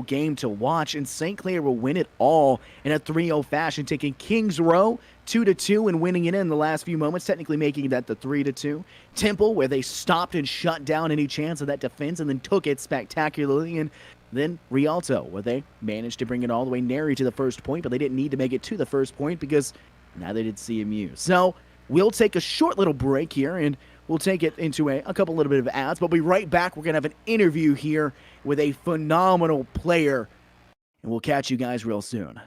game to watch, and St. Clair will win it all in a 3-0 fashion, taking Kings Row 2-2 and winning it in the last few moments, technically making that the 3-2. Temple, where they stopped and shut down any chance of that defense and then took it spectacularly, and then Rialto, where they managed to bring it all the way nary to the first point, but they didn't need to make it to the first point because neither did CMU. So we'll take a short little break here, and we'll take it into a couple little bit of ads, but we'll be right back. We're going to have an interview here with a phenomenal player, and we'll catch you guys real soon.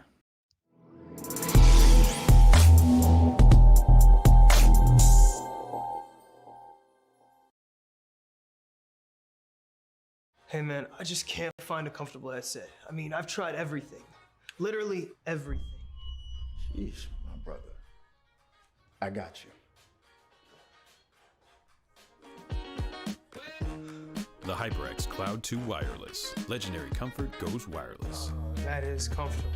Hey man, I just can't find a comfortable headset. I mean, I've tried everything. Literally everything. Jeez, my brother. I got you. The HyperX Cloud 2 Wireless. Legendary comfort goes wireless. That is comfortable.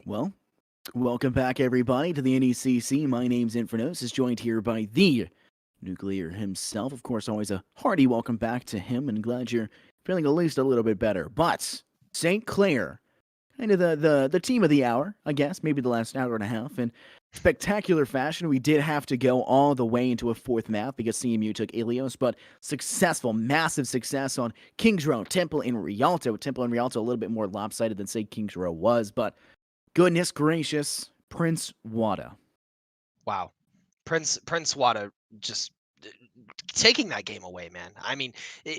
Well, welcome back, everybody, to the NECC. My name's Infernos, joined here by the Nuclear himself. Of course, always a hearty welcome back to him, and glad you're feeling at least a little bit better. But St. Clair, kind of the team of the hour, I guess, maybe the last hour and a half. In spectacular fashion, we did have to go all the way into a fourth map because CMU took Ilios, but successful, massive success on Kings Row, Temple, and Rialto. Temple and Rialto a little bit more lopsided than, say, Kings Row was, but goodness gracious, Prince Wada. Wow. Prince Wada just taking that game away, man. I mean,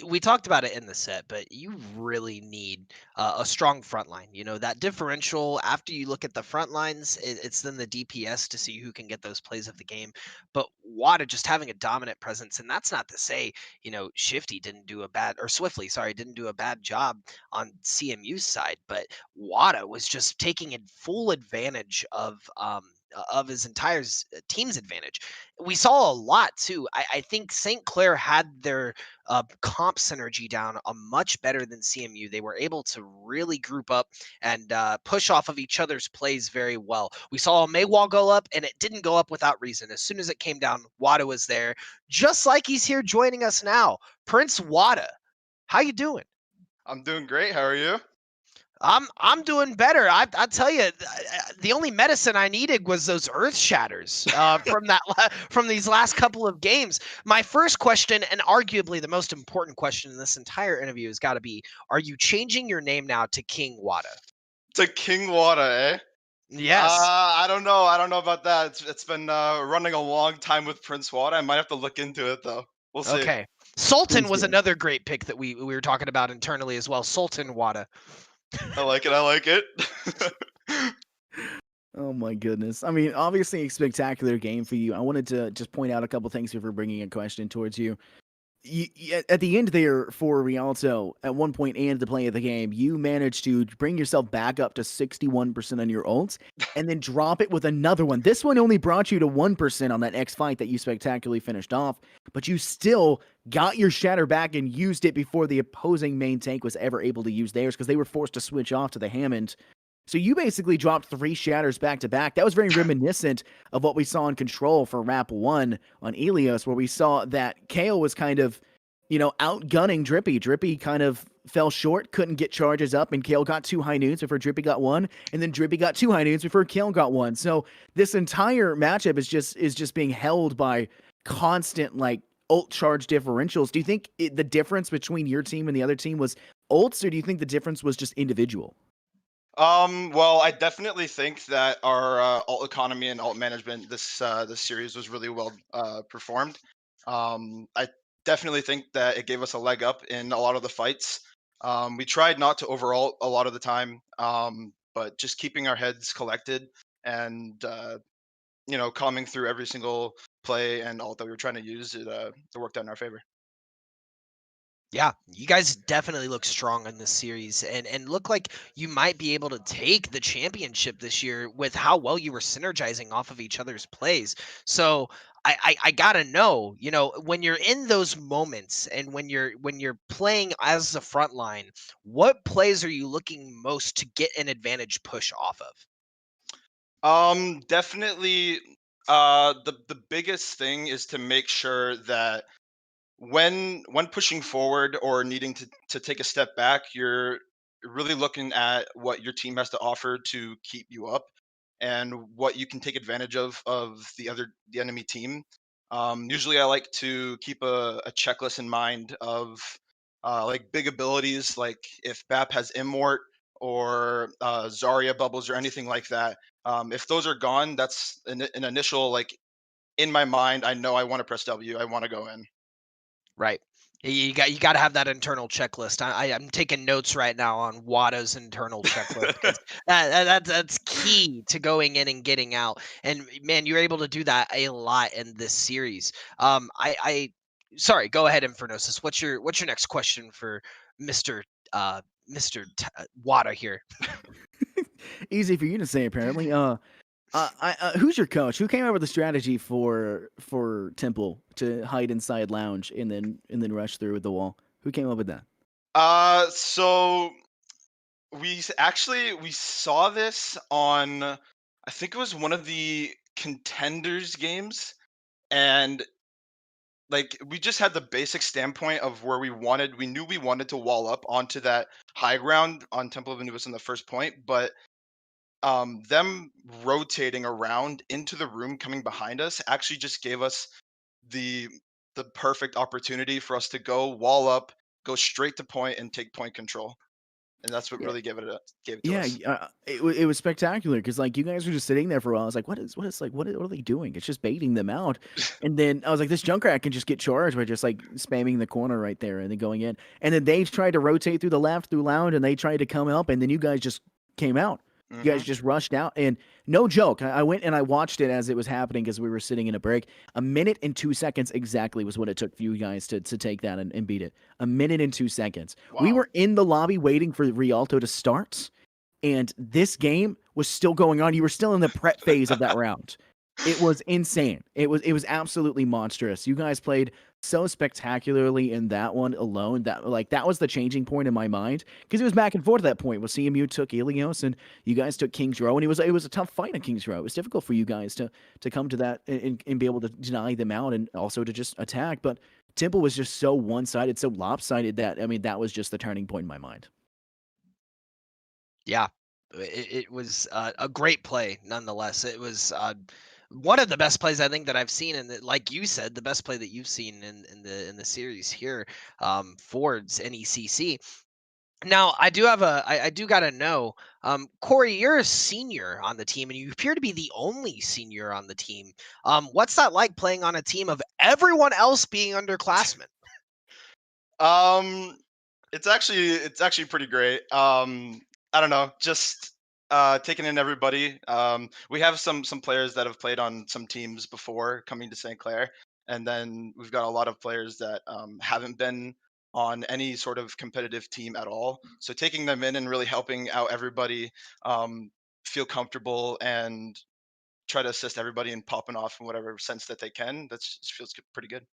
we talked about it in the set, but you really need a strong front line. You know, that differential, after you look at the front lines, it's then the DPS to see who can get those plays of the game. But Wada just having a dominant presence, and that's not to say, you know, Shifty didn't do a bad, or Swiftly, sorry, didn't do a bad job on CMU's side, but Wada was just taking full advantage of his entire team's advantage. We saw a lot too. I think St. Clair had their comp synergy down a much better than CMU. They were able to really group up and push off of each other's plays very well. We saw a Maywall go up, and it didn't go up without reason. As soon as it came down, Wada was there, just like he's here joining us now. Prince Wada, how you doing? I'm doing great. How are you? I'm doing better. I tell you, the only medicine I needed was those earth shatters from these last couple of games. My first question, and arguably the most important question in this entire interview, has got to be: are you changing your name now to King Wada? To King Wada, eh? Yes. I don't know. I don't know about that. It's been running a long time with Prince Wada. I might have to look into it though. We'll see. Okay. Sultan Please was do. another great pick that we were talking about internally as well. Sultan Wada. I like it. I like it. Oh my goodness. I mean, obviously a spectacular game for you. I wanted to just point out a couple things before bringing a question towards you. At the end there for Rialto, at one point and the play of the game, you managed to bring yourself back up to 61% on your ults and then drop it with another one. This one only brought you to 1% on that next fight that you spectacularly finished off, but you still got your shatter back and used it before the opposing main tank was ever able to use theirs because they were forced to switch off to the Hammond. So you basically dropped 3 shatters back to back. That was very reminiscent of what we saw in Control for Rap 1 on Ilios, where we saw that Kale was kind of, outgunning Drippy. Drippy kind of fell short, couldn't get charges up, and Kale got 2 high noons before Drippy got 1, and then Drippy got 2 high noons before Kale got 1. So this entire matchup is just being held by constant, ult charge differentials. Do you think the difference between your team and the other team was ults, or do you think the difference was just individual? Well, I definitely think that our alt economy and alt management this series was really well performed. I definitely think that it gave us a leg up in a lot of the fights. We tried not to overalt a lot of the time, but just keeping our heads collected and calming through every single play and alt that we were trying to use, it worked out in our favor. Yeah, you guys definitely look strong in this series and look like you might be able to take the championship this year with how well you were synergizing off of each other's plays. So I gotta know, when you're in those moments and when you're playing as the front line, what plays are you looking most to get an advantage push off of? Definitely the biggest thing is to make sure that when pushing forward or needing to take a step back, you're really looking at what your team has to offer to keep you up and what you can take advantage of the enemy team. Usually I like to keep a checklist in mind of like big abilities, like if BAP has Immort or Zarya bubbles or anything like that. If those are gone, that's an initial, like, in my mind, I know I want to press W, I want to go in. Right. You got to have that internal checklist. I'm taking notes right now on Wada's internal checklist because that's key to going in and getting out. And man, you're able to do that a lot in this series. I sorry, go ahead, Infernosis. What's your next question for Mister Wada here? Easy for you to say, apparently. Who's your coach? Who came up with the strategy for Temple to hide inside lounge and then rush through with the wall? Who came up with that? So we saw this on, I think it was one of the contenders games, and like we just had the basic standpoint of where we knew we wanted to wall up onto that high ground on Temple of Anubis in the first point, but them rotating around into the room coming behind us actually just gave us the the perfect opportunity for us to go wall up, go straight to point and take point control. And that's what Yeah. really gave it to Yeah, us. it was spectacular because like you guys were just sitting there for a while. I was like, what are they doing? It's just baiting them out. And then I was like, this Junkrat can just get charged by just like spamming the corner right there and then going in. And then they tried to rotate through the left through lounge and they tried to come up and then you guys just came out. You guys Hmm. just rushed out and no joke. I went and I watched it as it was happening because we were sitting in a break. A minute and 2 seconds exactly was what it took for you guys to take that and beat it. A minute and 2 seconds. We Wow. were in the lobby waiting for Rialto to start and this game was still going on. You were still in the prep phase of that round. It was insane. It was absolutely monstrous. You guys played so spectacularly in that one alone that like that was the changing point in my mind because it was back and forth at that point. Well, CMU took Ilios and you guys took Kings Row, and it was a tough fight in Kings Row. It was difficult for you guys to come to that and be able to deny them out and also to just attack. But Temple was just so one sided, so lopsided that I mean that was just the turning point in my mind. Yeah, it was a great play nonetheless. It was one of the best plays I think that I've seen, and like you said, the best play that you've seen in the series here, Ford's NECC. Now, I do gotta know, Corey, you're a senior on the team, and you appear to be the only senior on the team. What's that like playing on a team of everyone else being underclassmen? Um, it's actually pretty great. I don't know, just taking in everybody. We have some players that have played on some teams before coming to St. Clair, and then we've got a lot of players that haven't been on any sort of competitive team at all. So taking them in and really helping out everybody um, feel comfortable and try to assist everybody in popping off in whatever sense that they can. That's feels pretty good.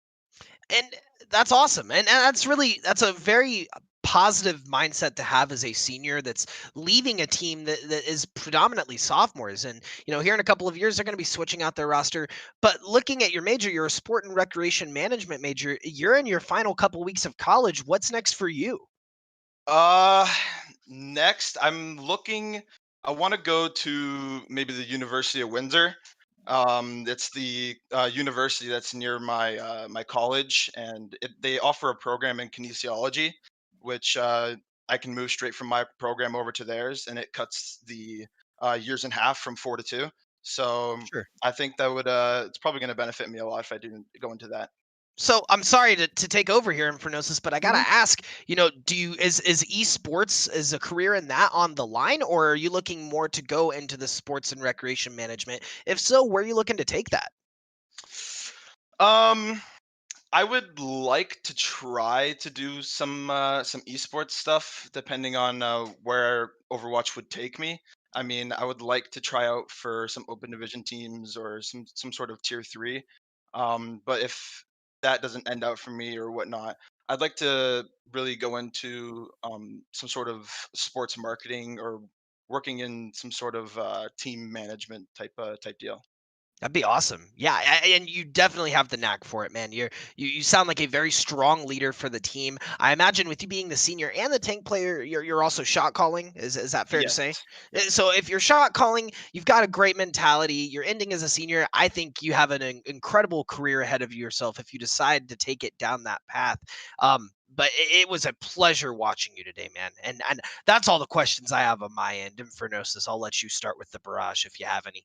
And that's awesome, and that's a very positive mindset to have as a senior that's leaving a team that is predominantly sophomores. And here in a couple of years they're going to be switching out their roster. But looking at your major, you're a sport and recreation management major. You're in your final couple weeks of college. What's next for you? Uh, Next, I'm looking. I want to go to maybe the University of Windsor. It's the university that's near my college, and they offer a program in kinesiology, which I can move straight from my program over to theirs, and it cuts the years in half from 4 to 2. So Sure. I think that would it's probably going to benefit me a lot if I do go into that. So I'm sorry to take over here in Phronosis, but I gotta ask, do you is esports is a career in that on the line, or are you looking more to go into the sports and recreation management? If so, where are you looking to take that? Um, I would like to try to do some esports stuff, depending on where Overwatch would take me. I mean, I would like to try out for some open division teams or some sort of tier 3. But if that doesn't end out for me or whatnot, I'd like to really go into some sort of sports marketing or working in some sort of team management type deal. That'd be awesome. Yeah, and you definitely have the knack for it, man. You sound like a very strong leader for the team. I imagine with you being the senior and the tank player, you're also shot calling. Is that fair to say? Yes. So if you're shot calling, you've got a great mentality. You're ending as a senior. I think you have an incredible career ahead of yourself if you decide to take it down that path. But it was a pleasure watching you today, man. And that's all the questions I have on my end. Infernosis, I'll let you start with the barrage if you have any.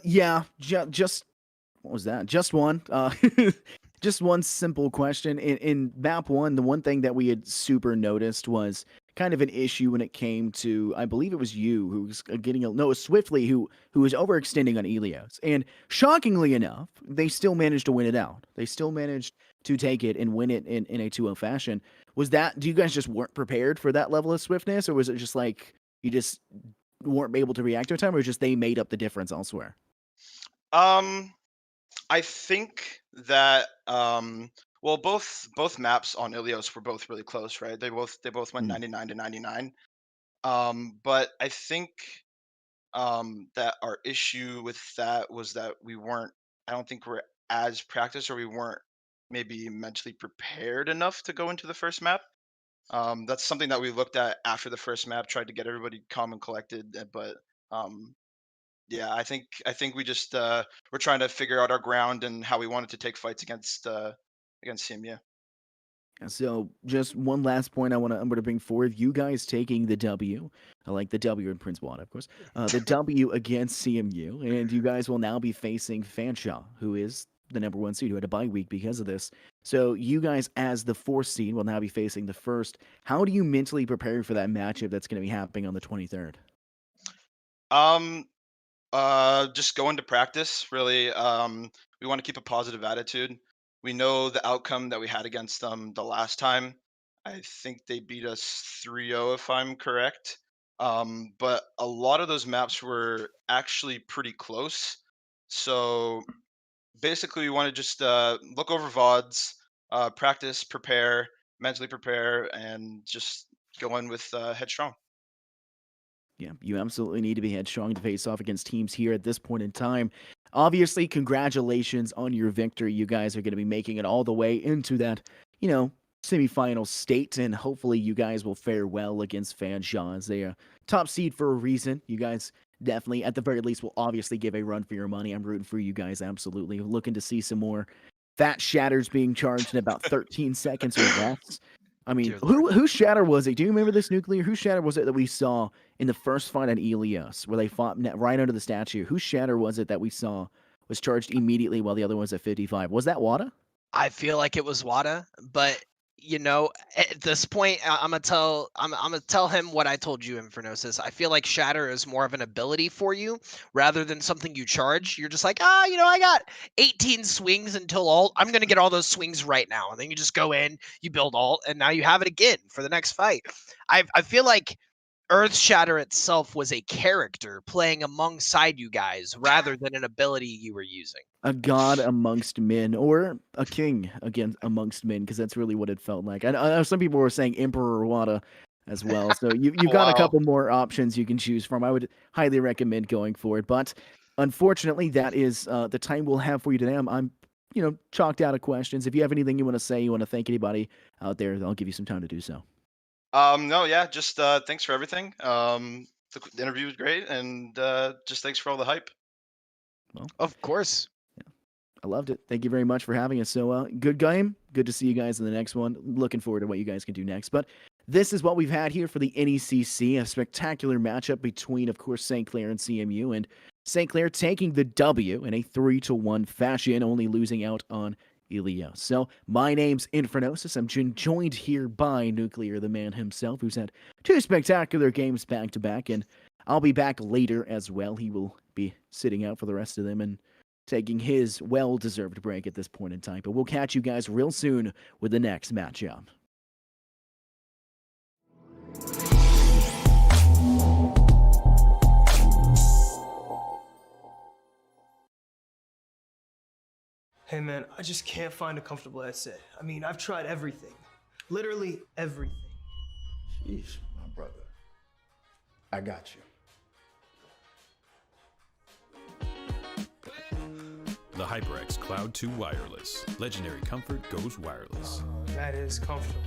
Yeah, just what was that? Just one. Just one simple question. In map one, the one thing that we had super noticed was kind of an issue when it came to, I believe it was you who was getting no, it was Swiftly who was overextending on Elios, and shockingly enough, they still managed to win it out. They still managed to take it and win it in a 2-0 fashion. Was that? Do you guys just weren't prepared for that level of swiftness, or was it just like you just weren't able to react to a time, or just they made up the difference elsewhere? Um, I think that well, both maps on Ilios were both really close, right? They both went Mm. 99 to 99. But I think that our issue with that was that we weren't. I don't think we're as practiced, or we weren't maybe mentally prepared enough to go into the first map. That's something that we looked at after the first map, tried to get everybody calm and collected. But um, yeah, I think we just we're trying to figure out our ground and how we wanted to take fights against him. Yeah. So, just one last point I'm gonna bring forward. You guys taking the W. I like the W in Prince Wada, of course. The W against CMU, and you guys will now be facing Fanshawe, who is the number one seed, who had a bye week because of this. So, you guys, as the fourth seed, will now be facing the first. How do you mentally prepare for that matchup that's going to be happening on the 23rd? Um, just go into practice. Really, we want to keep a positive attitude. We know the outcome that we had against them the last time. I think they beat us 3-0, if I'm correct. But a lot of those maps were actually pretty close. So basically, we want to just look over VODs, practice, prepare, mentally prepare, and just go in with headstrong. Yeah, you absolutely need to be headstrong to face off against teams here at this point in time. Obviously, congratulations on your victory. You guys are going to be making it all the way into that, semifinal state, and hopefully you guys will fare well against Fanshawe as they are top seed for a reason. You guys definitely, at the very least, will obviously give a run for your money. I'm rooting for you guys, absolutely. Looking to see some more fat shatters being charged in about 13 seconds or less. I mean, Dear Lord. whose shatter was it? Do you remember this, Nuclear? Whose shatter was it that we saw in the first fight at Elios, where they fought right under the statue? Whose shatter was it that we saw was charged immediately while the other one was at 55? Was that Wada? I feel like it was Wada, but at this point, I'm gonna tell him what I told you, Infernosis. I feel like Shatter is more of an ability for you rather than something you charge. You're just like, I got 18 swings until ult. I'm gonna get all those swings right now, and then you just go in, you build ult, and now you have it again for the next fight. I feel like Earth Shatter itself was a character playing alongside you guys rather than an ability you were using. A god amongst men, or a king again amongst men, because that's really what it felt like. I know some people were saying Emperor Wada as well, so you've got a Wow. couple more options you can choose from. I would highly recommend going for it, but unfortunately, that is the time we'll have for you today. I'm chalked out of questions. If you have anything you want to say, you want to thank anybody out there, I'll give you some time to do so. No, yeah, just thanks for everything. The interview was great, and just thanks for all the hype. Of course. I loved it. Thank you very much for having us. So, good game. Good to see you guys in the next one. Looking forward to what you guys can do next. But this is what we've had here for the NECC, a spectacular matchup between, of course, St. Clair and CMU, and St. Clair taking the W in a 3-1 fashion, only losing out on Ilios. So, my name's Infernosis. I'm joined here by Nuclear, the man himself, who's had 2 spectacular games back-to-back, and I'll be back later as well. He will be sitting out for the rest of them and taking his well-deserved break at this point in time. But we'll catch you guys real soon with the next matchup. Hey man, I just can't find a comfortable headset. I mean, I've tried everything. Literally everything. Sheesh, my brother. I got you. The HyperX Cloud 2 Wireless. Legendary comfort goes wireless. That is comfortable.